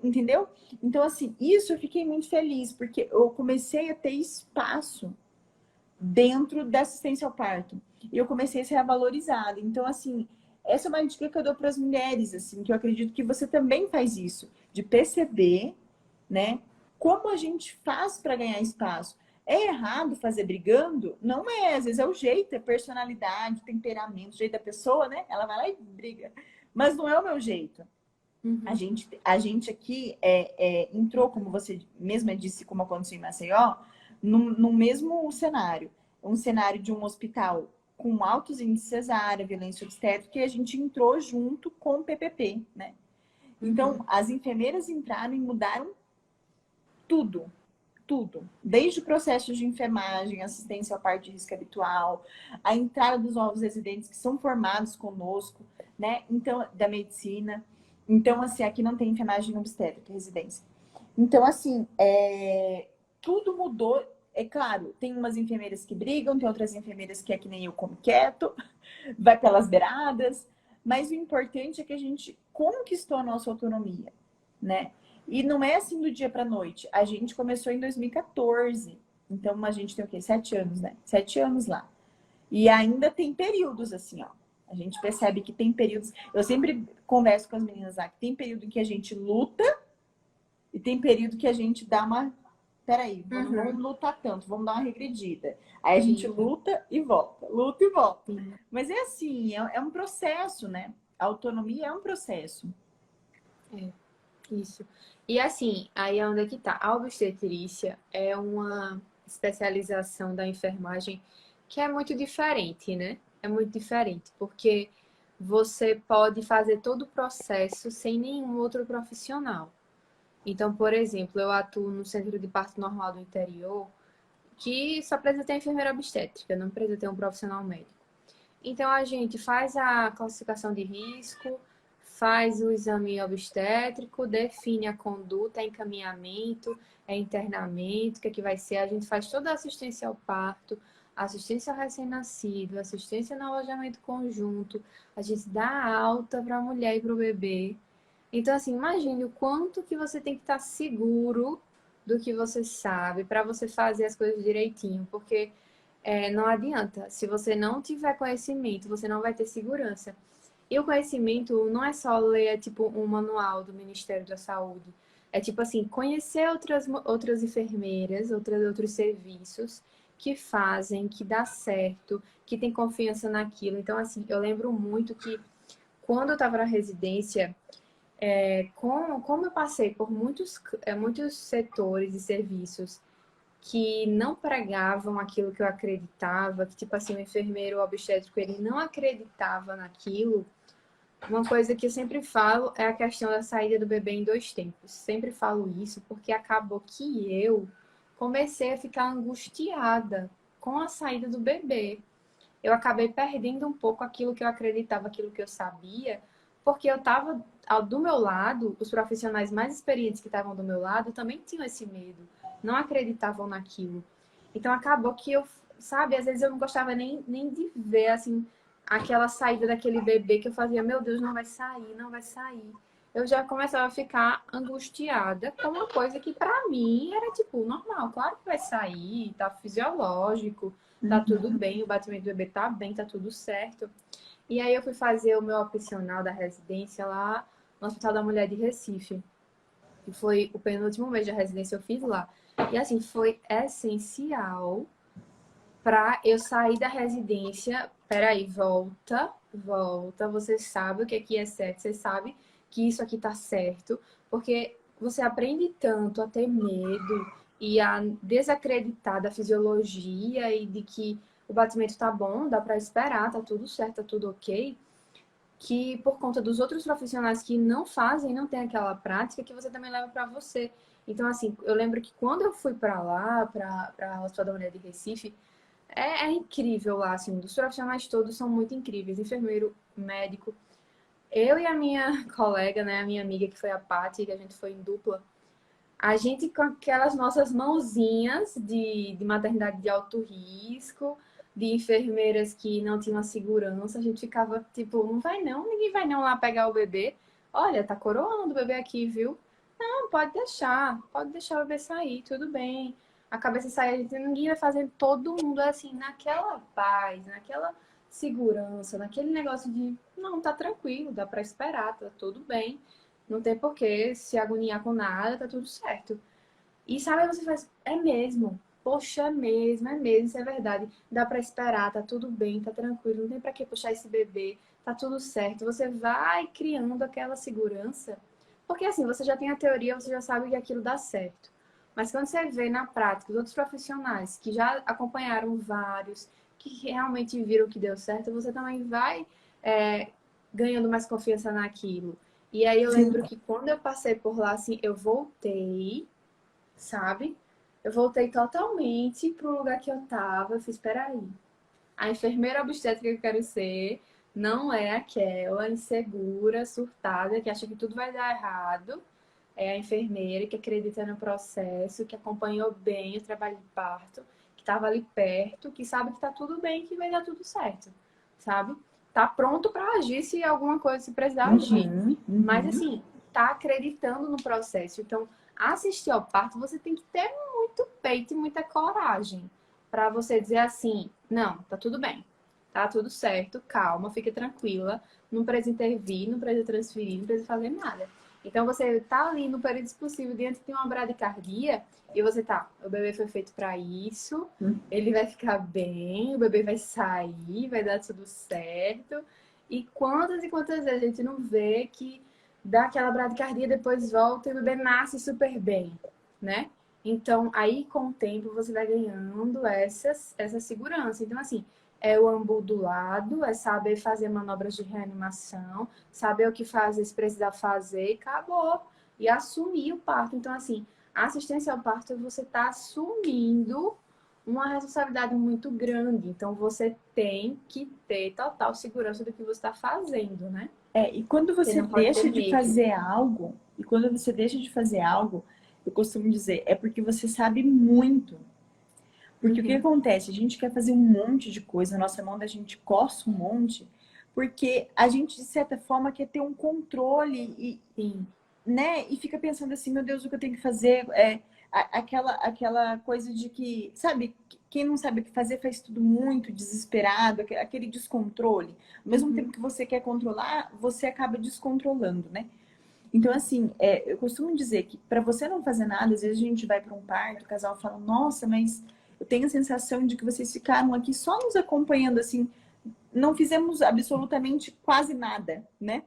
entendeu? Então, assim, isso eu fiquei muito feliz, porque eu comecei a ter espaço dentro da assistência ao parto. E eu comecei a ser valorizada. Então, assim, essa é uma dica que eu dou para as mulheres, assim, que eu acredito que você também faz isso, de perceber, né, como a gente faz para ganhar espaço. É errado fazer brigando? Não é, às vezes é o jeito, é personalidade, temperamento, o jeito da pessoa, né? Ela vai lá e briga. Mas não é o meu jeito. Uhum. A gente aqui entrou, como você mesma disse, como aconteceu em Maceió, no mesmo cenário. Um cenário de um hospital com altos índices de cesárea, violência obstétrica, e a gente entrou junto com o PPP, né? Então, Uhum. as enfermeiras entraram e mudaram tudo, tudo. Desde o processo de enfermagem, assistência ao parto de risco habitual, a entrada dos novos residentes que são formados conosco, né? Então, da medicina. Então, assim, aqui não tem enfermagem obstétrica, residência. Então, assim, tudo mudou. É claro, tem umas enfermeiras que brigam, tem outras enfermeiras que é que nem eu como quieto, vai pelas beiradas, mas o importante é que a gente conquistou a nossa autonomia, né? E não é assim do dia para noite. A gente começou em 2014, então a gente tem o quê? 7 anos, né? 7 anos lá. E ainda tem períodos assim, ó. A gente percebe que tem períodos. Eu sempre converso com as meninas lá que tem período em que a gente luta e tem período que a gente dá uma. Peraí, não vamos Uhum. lutar tanto, vamos dar uma regredida. Aí a gente Sim, luta e volta, luta e volta. sim. Mas é assim, é um processo, né? A autonomia é um processo. É, isso. E assim, aí é onde é que tá. A obstetrícia é uma especialização da enfermagem que é muito diferente, né? É muito diferente, porque você pode fazer todo o processo sem nenhum outro profissional. Então, por exemplo, eu atuo no Centro de Parto Normal do Interior, que só precisa ter enfermeira obstétrica, não precisa ter um profissional médico. Então, a gente faz a classificação de risco, faz o exame obstétrico, define a conduta, é encaminhamento, é internamento, o que é que vai ser. A gente faz toda a assistência ao parto, assistência ao recém-nascido, assistência no alojamento conjunto, a gente dá alta para a mulher e para o bebê. Então, assim, imagine o quanto que você tem que estar seguro do que você sabe para você fazer as coisas direitinho, porque não adianta. Se você não tiver conhecimento, você não vai ter segurança. E o conhecimento não é só ler, tipo, um manual do Ministério da Saúde. É tipo assim, conhecer outras enfermeiras, outros serviços que fazem, que dá certo, que tem confiança naquilo. Então, assim, eu lembro muito que quando eu estava na residência, como eu passei por muitos setores e serviços que não pregavam aquilo que eu acreditava, que tipo assim, o enfermeiro obstétrico ele não acreditava naquilo. Uma coisa que eu sempre falo é a questão da saída do bebê em 2 tempos. Sempre falo isso porque acabou que eu comecei a ficar angustiada com a saída do bebê. Eu acabei perdendo um pouco aquilo que eu acreditava, aquilo que eu sabia, porque eu estava do meu lado, os profissionais mais experientes que estavam do meu lado também tinham esse medo, não acreditavam naquilo. Então acabou que eu, sabe, às vezes eu não gostava nem de ver assim aquela saída daquele bebê que eu fazia, meu Deus, não vai sair, não vai sair. Eu já começava a ficar angustiada com uma coisa que para mim era tipo normal, claro que vai sair, tá fisiológico, tá tudo Uhum. bem, o batimento do bebê tá bem, tá tudo certo. E aí eu fui fazer o meu opcional da residência lá no Hospital da Mulher de Recife, que foi o penúltimo mês da residência eu fiz lá. E assim, foi essencial para eu sair da residência. Peraí, volta. Você sabe o que aqui é certo, você sabe que isso aqui tá certo, porque você aprende tanto a ter medo e a desacreditar da fisiologia e de que o batimento tá bom, dá para esperar, tá tudo certo, tá tudo ok, que por conta dos outros profissionais que não fazem, não tem aquela prática, que você também leva para você. Então, assim, eu lembro que quando eu fui para lá, para o Hospital da Mulher de Recife, é incrível lá, assim, os profissionais todos são muito incríveis, enfermeiro, médico. Eu e a minha colega, né, a minha amiga que foi a Paty, que a gente foi em dupla, A gente com aquelas nossas mãozinhas de maternidade de alto risco, de enfermeiras que não tinham a segurança, a gente ficava tipo, não vai não, ninguém vai não lá pegar o bebê. Olha, tá coroando o bebê aqui, viu? Não, pode deixar o bebê sair, tudo bem. A cabeça sai, a gente, ninguém vai fazer todo mundo assim, naquela paz, naquela segurança, naquele negócio de, não, tá tranquilo, dá pra esperar, tá tudo bem. Não tem por que se agoniar com nada, tá tudo certo. E sabe, você faz, é mesmo. Poxa, é mesmo, isso é verdade. Dá pra esperar, tá tudo bem, tá tranquilo, não tem pra que puxar esse bebê, tá tudo certo. Você vai criando aquela segurança, porque assim, você já tem a teoria, você já sabe que aquilo dá certo. Mas quando você vê na prática os outros profissionais que já acompanharam vários, que realmente viram que deu certo, você também vai é, ganhando mais confiança naquilo. E aí eu Sim. lembro que quando eu passei por lá, assim, eu voltei, sabe? Eu voltei totalmente pro lugar que eu tava. Eu fiz, peraí, a enfermeira obstétrica que eu quero ser não é aquela insegura, surtada, que acha que tudo vai dar errado. É a enfermeira que acredita no processo, que acompanhou bem o trabalho de parto, que estava ali perto, que sabe que tá tudo bem, que vai dar tudo certo, sabe? Tá pronto para agir se alguma coisa se precisar agir. Uhum, Mas uhum. assim, tá acreditando no processo. Então, assistir ao parto, você tem que ter muito peito e muita coragem para você dizer assim: não, tá tudo bem, tá tudo certo, calma, fique tranquila, não precisa intervir, não precisa transferir, não precisa fazer nada. Então você tá ali no período possível diante de uma bradicardia e você tá, o bebê foi feito para isso, ele vai ficar bem, o bebê vai sair, vai dar tudo certo. E quantas vezes a gente não vê que dá aquela bradicardia, depois volta e o bebê nasce super bem, né? Então, aí com o tempo você vai ganhando essa segurança. Então, assim, é o ambu do lado, é saber fazer manobras de reanimação, saber o que fazer se precisar fazer, e acabou. E assumir o parto. Então, assim, a assistência ao parto, você está assumindo uma responsabilidade muito grande. Então, você tem que ter total segurança do que você está fazendo, né? E quando Você você não pode ter deixa de medo. fazer algo, eu costumo dizer, é porque você sabe muito. Porque o que Uhum. acontece? A gente quer fazer um monte de coisa, na nossa mão da gente coça um monte, porque a gente, de certa forma, quer ter um controle e, Sim. né? E fica pensando assim, meu Deus, o que eu tenho que fazer? Aquela coisa de que, sabe, quem não sabe o que fazer faz tudo muito desesperado, aquele descontrole. Ao mesmo tempo Uhum. que você quer controlar, você acaba descontrolando, né? Então, assim, eu costumo dizer que para você não fazer nada, às vezes a gente vai para um parto, o casal fala, nossa, mas eu tenho a sensação de que vocês ficaram aqui só nos acompanhando, assim, não fizemos absolutamente quase nada, né?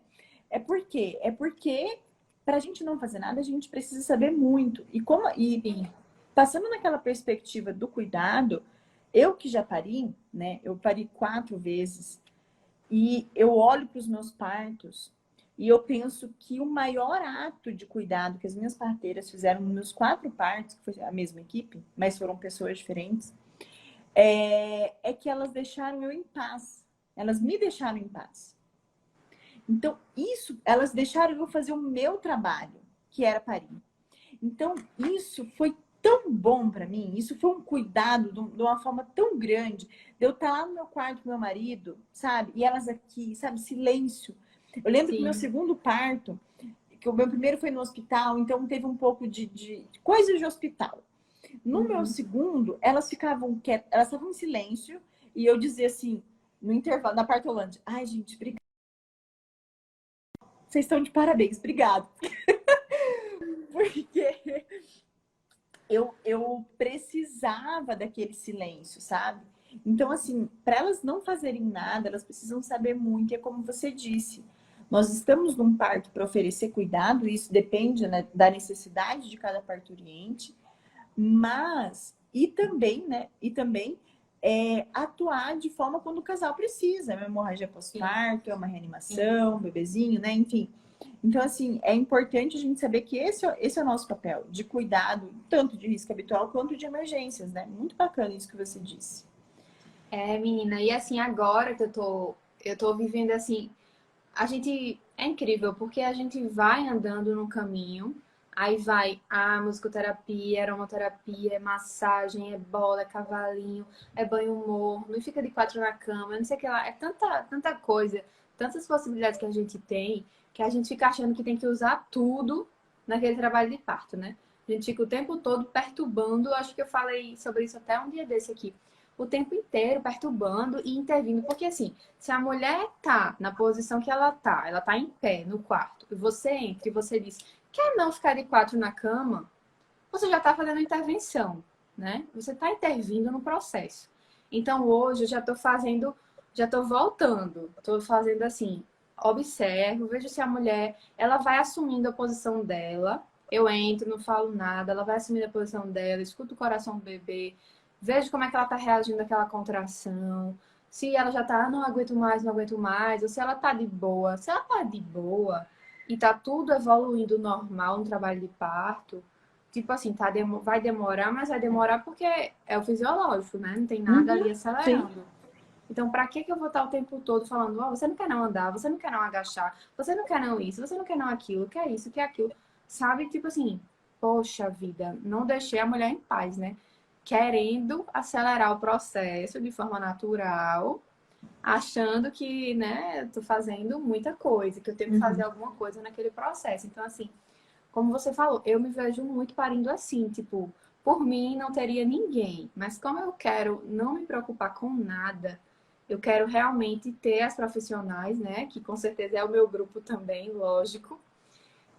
Por quê? É porque para a gente não fazer nada, a gente precisa saber muito. E Sim. passando naquela perspectiva do cuidado, eu que já pari, né? Eu pari 4 vezes e eu olho para os meus partos e eu penso que o maior ato de cuidado que as minhas parteiras fizeram nos meus 4 partos, que foi a mesma equipe, mas foram pessoas diferentes, é que elas deixaram eu em paz. Elas me deixaram em paz. Então, isso, elas deixaram eu fazer o meu trabalho, que era parir. Então, isso foi tão bom para mim, isso foi um cuidado de uma forma tão grande. De eu estar lá no meu quarto com meu marido, sabe? E elas aqui, sabe? Silêncio. Eu lembro que meu Sim. segundo parto, que o meu primeiro foi no hospital, então teve um pouco de coisas de hospital. No meu Uhum. segundo, elas ficavam quietas, elas estavam em silêncio, e eu dizia assim, no intervalo, na partolândia, ai, gente, obrigada. Vocês estão de parabéns, obrigado. Porque eu precisava daquele silêncio, sabe? Então, assim, para elas não fazerem nada, elas precisam saber muito. E é como você disse, nós estamos num parto para oferecer cuidado, isso depende, né, da necessidade de cada parturiente, mas e também, né? E também atuar de forma quando o casal precisa, é uma hemorragia Sim. pós-parto, é uma Sim. reanimação, um bebezinho, né? Enfim. Então, assim, é importante a gente saber que esse é o nosso papel, de cuidado, tanto de risco habitual quanto de emergências, né? Muito bacana isso que você disse. É, menina, e assim, agora que eu tô vivendo assim, a gente é incrível porque a gente vai andando no caminho, Aí vai a musicoterapia, aromaterapia, é massagem, é bola, é cavalinho, é banho morno, e fica de 4 na cama, não sei o que lá. É tanta coisa, tantas possibilidades que a gente tem, que a gente fica achando que tem que usar tudo naquele trabalho de parto, né? A gente fica o tempo todo perturbando, acho que eu falei sobre isso até um dia desse aqui, o tempo inteiro perturbando e intervindo, porque assim, se a mulher tá na posição que ela tá em pé no quarto, e você entra e você diz, quer não ficar de 4 na cama, você já está fazendo intervenção, né? Você está intervindo no processo. Então hoje eu já estou fazendo, já estou voltando, estou fazendo assim, observo, vejo se a mulher, ela vai assumindo a posição dela, eu entro, não falo nada, ela vai assumindo a posição dela, escuto o coração do bebê, vejo como é que ela está reagindo àquela contração, se ela já está, não aguento mais, não aguento mais, ou se ela está de boa. Se ela está de boa, e tá tudo evoluindo normal no trabalho de parto, tipo assim, vai demorar, mas vai demorar porque é o fisiológico, né? Não tem nada ali Uhum, sim. acelerando. Então, pra que eu vou estar o tempo todo falando, ó, você não quer não andar, você não quer não agachar, você não quer não isso, você não quer não aquilo, quer isso, quer aquilo. Sabe? Tipo assim, poxa vida, não deixei a mulher em paz, né? Querendo acelerar o processo de forma natural, achando que, né, eu tô fazendo muita coisa, que eu tenho que fazer Uhum. alguma coisa naquele processo. Então, assim, como você falou, eu me vejo muito parindo assim, tipo, por mim não teria ninguém, mas como eu quero não me preocupar com nada, eu quero realmente ter as profissionais, né, que com certeza é o meu grupo também, lógico,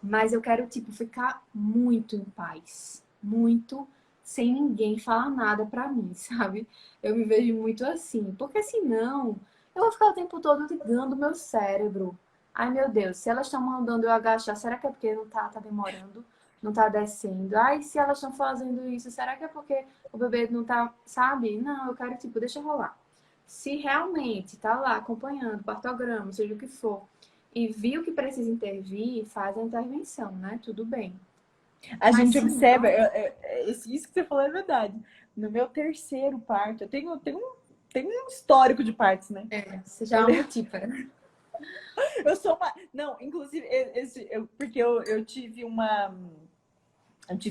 mas eu quero, tipo, ficar muito em paz, muito sem ninguém falar nada pra mim, sabe? Eu me vejo muito assim, porque senão eu vou ficar o tempo todo ligando o meu cérebro. Ai, meu Deus, se elas estão mandando eu agachar, será que é porque não tá demorando? Não tá descendo? Ai, se elas estão fazendo isso, será que é porque o bebê não tá, sabe? Não, eu quero, tipo, deixa rolar. Se realmente tá lá acompanhando, partograma, seja o que for, e viu que precisa intervir, faz a intervenção, né? Tudo bem. A Mas gente se observa, não, isso que você falou é verdade. No meu terceiro parto, tenho um histórico de partos, né? você já Eu, é uma le- multípara. eu sou uma. Não, inclusive, porque eu tive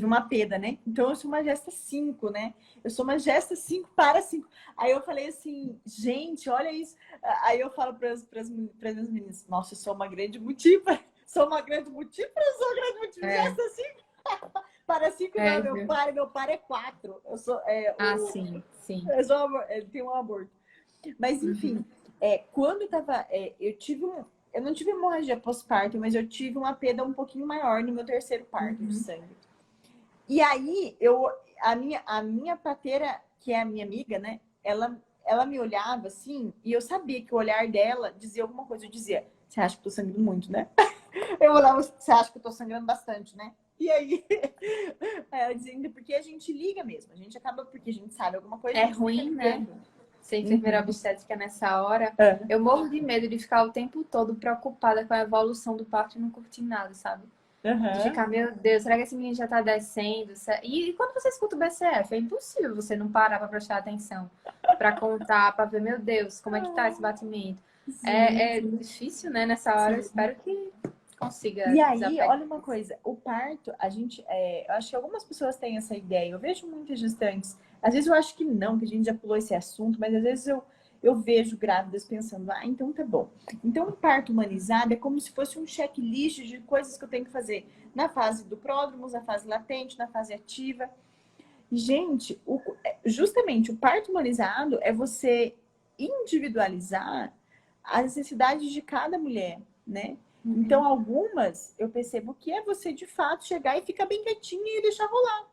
uma perda, né? Então eu sou uma gesta 5, né? Eu sou uma gesta 5 para 5. Aí eu falei assim, gente, olha isso. Aí eu falo para as minhas meninas, nossa, eu sou uma grande multípara. Sou uma grande multípara, eu sou uma grande multípara. É, Gesta 5 para 5 não, viu? meu par é 4. Ah, sim, sim. Ele tem um aborto. Mas enfim, Uhum, quando eu tava, eu não tive hemorragia pós-parto, mas eu tive uma perda um pouquinho maior no meu terceiro parto de uhum, sangue. E aí, a minha parteira, que é a minha amiga, né? Ela me olhava assim, e eu sabia que o olhar dela dizia alguma coisa. Eu dizia, você acha que eu tô sangrando muito, né? Eu olhava, você acha que eu tô sangrando bastante, né? E aí, ela dizia, porque a gente liga mesmo. A gente acaba, porque a gente sabe alguma coisa, a é gente fica ruim, né? ligando. Ser enfermeira Uhum. obstétrica nessa hora. É. Eu morro de medo de ficar o tempo todo preocupada com a evolução do parto e não curtir nada, sabe? De Aham. ficar, meu Deus, será que esse menino já tá descendo? E quando você escuta o BCF, é impossível você não parar pra prestar atenção, pra contar, pra ver, meu Deus, como é que tá esse batimento. Sim, É sim, difícil, né, nessa hora. Eu sim. espero que consiga E aí, desapegar. olha uma coisa, o parto, eu acho que algumas pessoas têm essa ideia. Eu vejo muitas gestantes. Às vezes eu acho que não, que a gente já pulou esse assunto, mas às vezes eu vejo grávidas pensando, ah, então tá bom. Então, o parto humanizado é como se fosse um checklist de coisas que eu tenho que fazer na fase do pródromo, na fase latente, na fase ativa. E, gente, justamente o parto humanizado é você individualizar as necessidades de cada mulher, né? Então, Uhum, algumas eu percebo que é você de fato chegar e ficar bem quietinha e deixar rolar.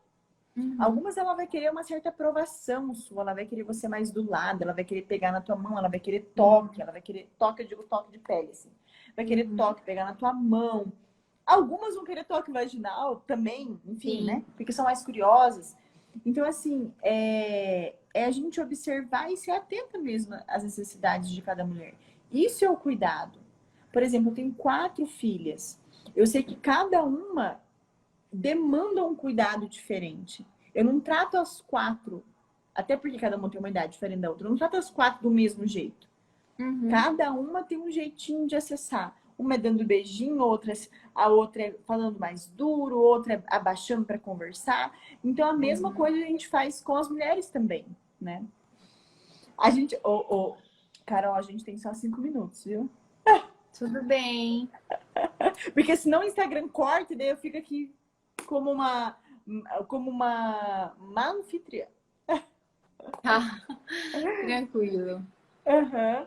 uhum, Algumas ela vai querer uma certa aprovação sua, ela vai querer você mais do lado, ela vai querer pegar na tua mão, ela vai querer toque, ela vai querer toque, eu digo toque de pele, assim. Vai querer uhum. toque, pegar na tua mão. Algumas vão querer toque vaginal também, enfim, né? Sim. Porque são mais curiosas. Então, assim, é a gente observar e ser atenta mesmo às necessidades de cada mulher. Isso é o cuidado. Por exemplo, eu tenho 4 filhas. Eu sei que cada uma demanda um cuidado diferente. Eu não trato as 4, até porque cada uma tem uma idade diferente da outra, eu não trato as 4 do mesmo jeito. Uhum, Cada uma tem um jeitinho de acessar. uma é dando beijinho, a outra é falando mais duro, outra é abaixando para conversar. Então, a mesma Uhum. coisa a gente faz com as mulheres também, né? A gente... Carol, a gente tem só 5 minutos, viu? Tudo bem. Porque senão o Instagram corta e daí eu fico aqui como uma má anfitriã. Tá, tranquilo. Aham.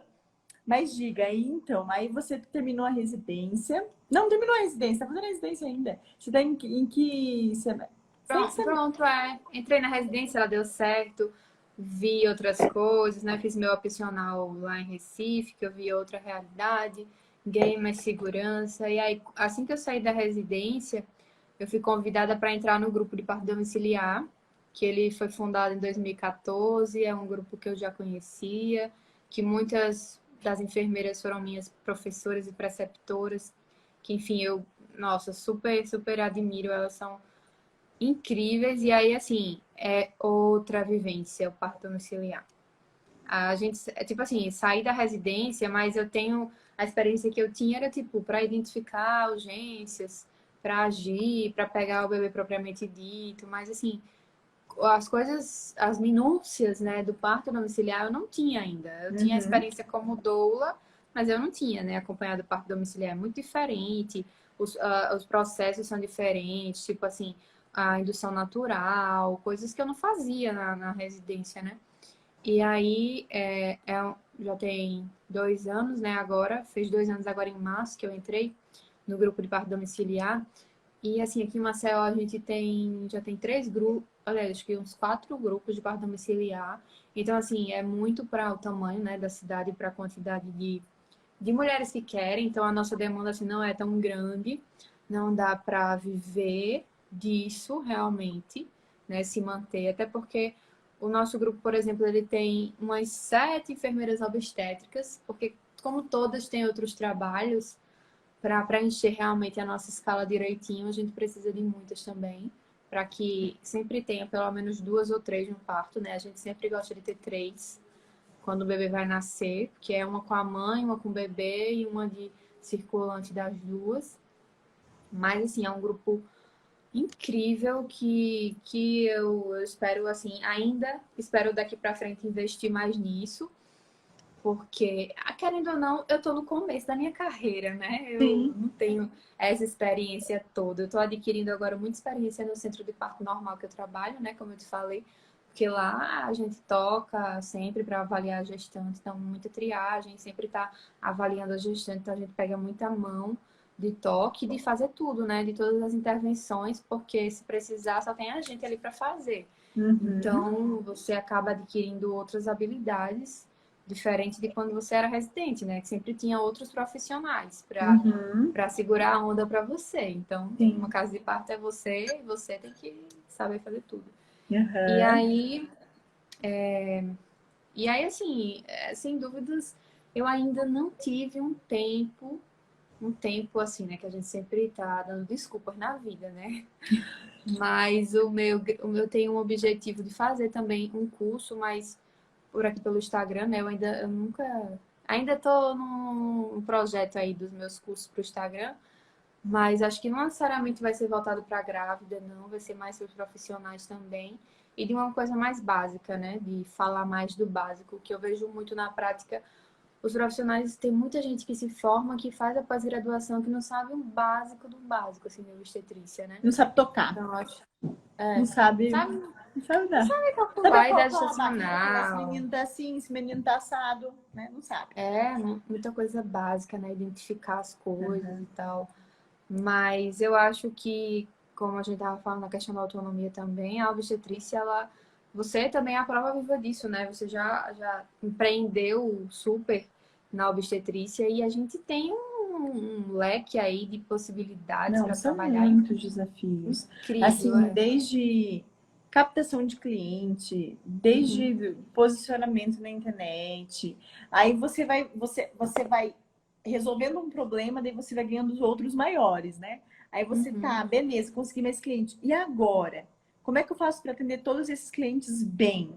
Mas diga aí, então, aí você terminou a residência. Não, terminou a residência, tá fazendo a residência ainda. Você tá em que semestre? Você tá em que semestre? Pronto, é. Entrei na residência, ela deu certo. Vi outras coisas, né? Fiz meu opcional lá em Recife, que eu vi outra realidade. Ganhei mais segurança. E aí, assim que eu saí da residência, eu fui convidada para entrar no grupo de parto domiciliar, que ele foi fundado em 2014. É um grupo que eu já conhecia, que muitas das enfermeiras foram minhas professoras e preceptoras, que, enfim, eu, nossa, super, super admiro. Elas são incríveis. E aí, assim, é outra vivência, o parto domiciliar. A gente, é tipo assim, saí da residência, mas eu tenho a experiência que eu tinha era tipo para identificar urgências, para agir, para pegar o bebê propriamente dito, mas assim, as coisas, as minúcias, né, do parto domiciliar eu não tinha ainda. Eu tinha a Uhum. experiência como doula, mas eu não tinha, né, acompanhado o parto domiciliar. É muito diferente, os processos são diferentes, tipo assim, a indução natural, coisas que eu não fazia na residência, né? E aí, já tem 2 anos, né, agora, fez 2 anos agora em março que eu entrei no grupo de parto domiciliar. E assim, aqui em Maceió a gente já tem 3 grupos, aliás, acho que uns 4 grupos de parto domiciliar. Então, assim, é muito para o tamanho, né, da cidade e para a quantidade de mulheres que querem. Então, a nossa demanda, assim, não é tão grande. Não dá para viver disso realmente, né, se manter. Até porque o nosso grupo, por exemplo, ele tem umas 7 enfermeiras obstétricas, porque como todas têm outros trabalhos, para preencher realmente a nossa escala direitinho, a gente precisa de muitas também, para que sempre tenha pelo menos 2 ou 3 no parto, né? A gente sempre gosta de ter 3 quando o bebê vai nascer, que é uma com a mãe, uma com o bebê e uma de circulante das duas. Mas, assim, é um grupo incrível que eu espero, assim, ainda espero daqui para frente investir mais nisso, porque, querendo ou não, eu tô no começo da minha carreira, né? Eu Sim. não tenho essa experiência toda. Eu tô adquirindo agora muita experiência no centro de parto normal que eu trabalho, né? Como eu te falei, porque lá a gente toca sempre para avaliar a gestante, então muita triagem, sempre tá avaliando a gestante, então a gente pega muita mão de toque, de fazer tudo, né? De todas as intervenções, porque se precisar só tem a gente ali para fazer. Uhum. Então, você acaba adquirindo outras habilidades, diferente de quando você era residente, né? Que sempre tinha outros profissionais Uhum. para segurar a onda para você. Então, uma Sim. casa de parto é você e você tem que saber fazer tudo. E Uhum. aí, assim, sem dúvidas, eu ainda não tive um tempo assim, né? Que a gente sempre tá dando desculpas na vida, né? Mas o meu tem um objetivo de fazer também um curso, mas por aqui pelo Instagram, né? Eu nunca. Ainda tô num projeto aí dos meus cursos pro Instagram, mas acho que não necessariamente vai ser voltado para grávida, não. Vai ser mais para os profissionais também. E de uma coisa mais básica, né? De falar mais do básico, que eu vejo muito na prática. Os profissionais, tem muita gente que se forma, que faz a pós-graduação, que não sabe o básico do básico, assim, de obstetrícia, né? Não sabe tocar. Então, eu acho. Não sabe. Sabe, Não sabe não dar. sabe Sabe calcular a idade calcular uma barriga? Esse gestacional. menino tá assim, esse menino tá assado, né? Não sabe. Muita coisa básica, né? Identificar as coisas Uhum. e tal. Mas eu acho que, como a gente estava falando na questão da autonomia também, a obstetrícia, você também é a prova viva disso, né? Você já empreendeu super na obstetrícia e a gente tem um leque aí de possibilidades Não, para são trabalhar muitos desafios. incrível, Assim, é. desde captação de cliente, Uhum, desde posicionamento na internet. Aí você vai resolvendo um problema, daí você vai ganhando os outros maiores, né? Aí você uhum, tá, beleza, consegui mais cliente. E agora? Como é que eu faço para atender todos esses clientes bem?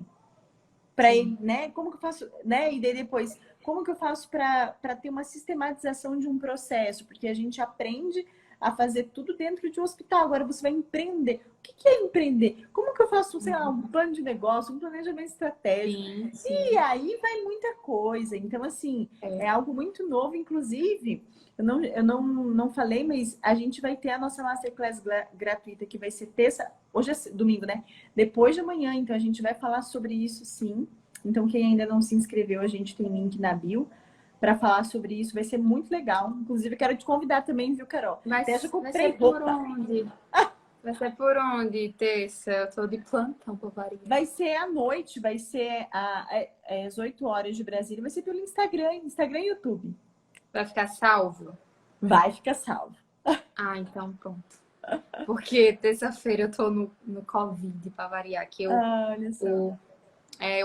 Para sim. ele, né? Como que eu faço, né? E daí depois, como que eu faço para ter uma sistematização de um processo? Porque a gente aprende a fazer tudo dentro de um hospital. Agora você vai empreender. O que que é empreender? Como que eu faço, sei lá, um plano de negócio, um planejamento estratégico? Sim, E sim. aí vai muita coisa. Então, assim, é É. algo muito novo. Inclusive, eu não falei, mas a gente vai ter a nossa Masterclass gratuita, que vai ser terça, hoje é domingo, né? Depois de amanhã, então a gente vai falar sobre isso, sim. Então, quem ainda não se inscreveu, a gente tem link na bio para falar sobre isso. Vai ser muito legal. Inclusive, quero te convidar também, viu, Carol? Até já Vai comprei ser por roupa. onde? Vai ser por onde, terça? Eu tô de plantão pra variar. Vai ser à noite, vai ser às 8 horas de Brasília. Vai ser pelo Instagram e YouTube. Vai ficar salvo? Vai ficar salvo. Ah, então pronto. Porque terça-feira eu tô no Covid, pra variar, que Ah, olha só.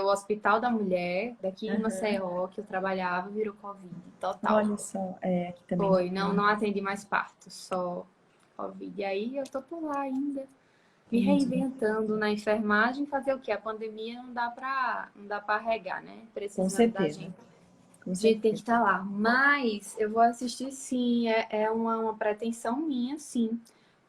o Hospital da Mulher, daqui em Aham. Maceió, que eu trabalhava, virou Covid, total. Olha só. É, aqui também. Foi, não atendi mais parto, só Covid. E aí eu tô por lá ainda, me Entendi. reinventando na enfermagem, fazer o quê? A pandemia não dá para regar, né? Com Precisando da certeza. gente. Com A gente tem que certeza. estar lá. Mas eu vou assistir sim, é uma pretensão minha, sim,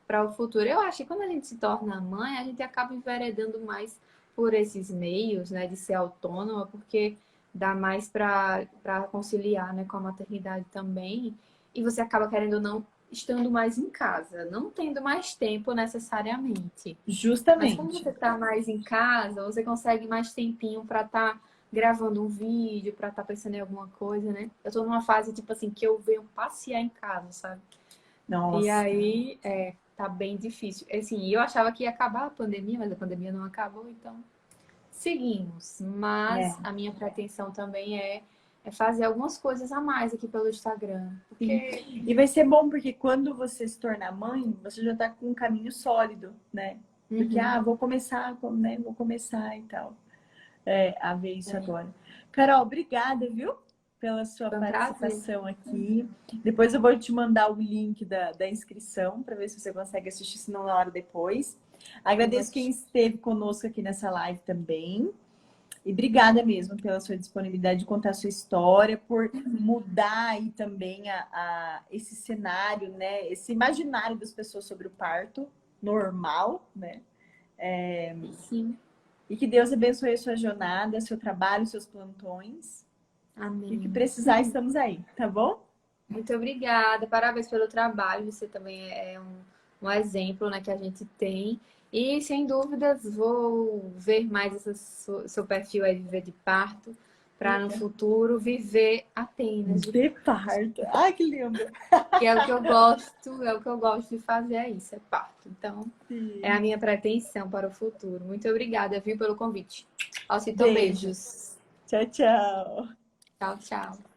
para o futuro. Eu acho que quando a gente se torna mãe, a gente acaba enveredando mais por esses meios, né, de ser autônoma, porque dá mais para conciliar, né, com a maternidade também. E você acaba querendo ou não estando mais em casa, não tendo mais tempo necessariamente. Mas como Justamente. você está mais em casa, você consegue mais tempinho para estar gravando um vídeo, para estar pensando em alguma coisa, né? Eu tô numa fase, tipo assim, que eu venho passear em casa, sabe? E Nossa. aí, tá bem difícil. Assim, eu achava que ia acabar a pandemia, mas a pandemia não acabou, então seguimos. Mas É. a minha pretensão também é fazer algumas coisas a mais aqui pelo Instagram. Sim. Porque. E vai ser bom porque quando você se tornar mãe, você já tá com um caminho sólido, né? Do que, Uhum, vou começar, né? Vou começar e tal. É, a ver isso é, agora. Carol, obrigada, viu? Pela sua foi um prazer. participação aqui. Depois eu vou te mandar o link da inscrição para ver se você consegue assistir, se não na hora depois. Eu vou Agradeço quem assistir. esteve conosco aqui nessa live também. E obrigada mesmo pela sua disponibilidade de contar a sua história, por mudar aí também esse cenário, né? Esse imaginário das pessoas sobre o parto normal, né? Sim, E que Deus abençoe a sua jornada, seu trabalho, seus plantões. E o que amém. precisar, estamos aí, tá bom? Muito obrigada, parabéns pelo trabalho. Você também é um exemplo, né, que a gente tem. E sem dúvidas vou ver mais seu perfil aí, Viver de Parto, para no Legal. futuro viver apenas de De parto. parto. Ai, que lindo. Que é o que eu gosto, é o que eu gosto de fazer, é isso, é parto. Então, é a Sim. minha pretensão para o futuro. Muito obrigada, viu, pelo convite. Alciton, Beijo. beijos. Tchau, tchau. Tchau, tchau.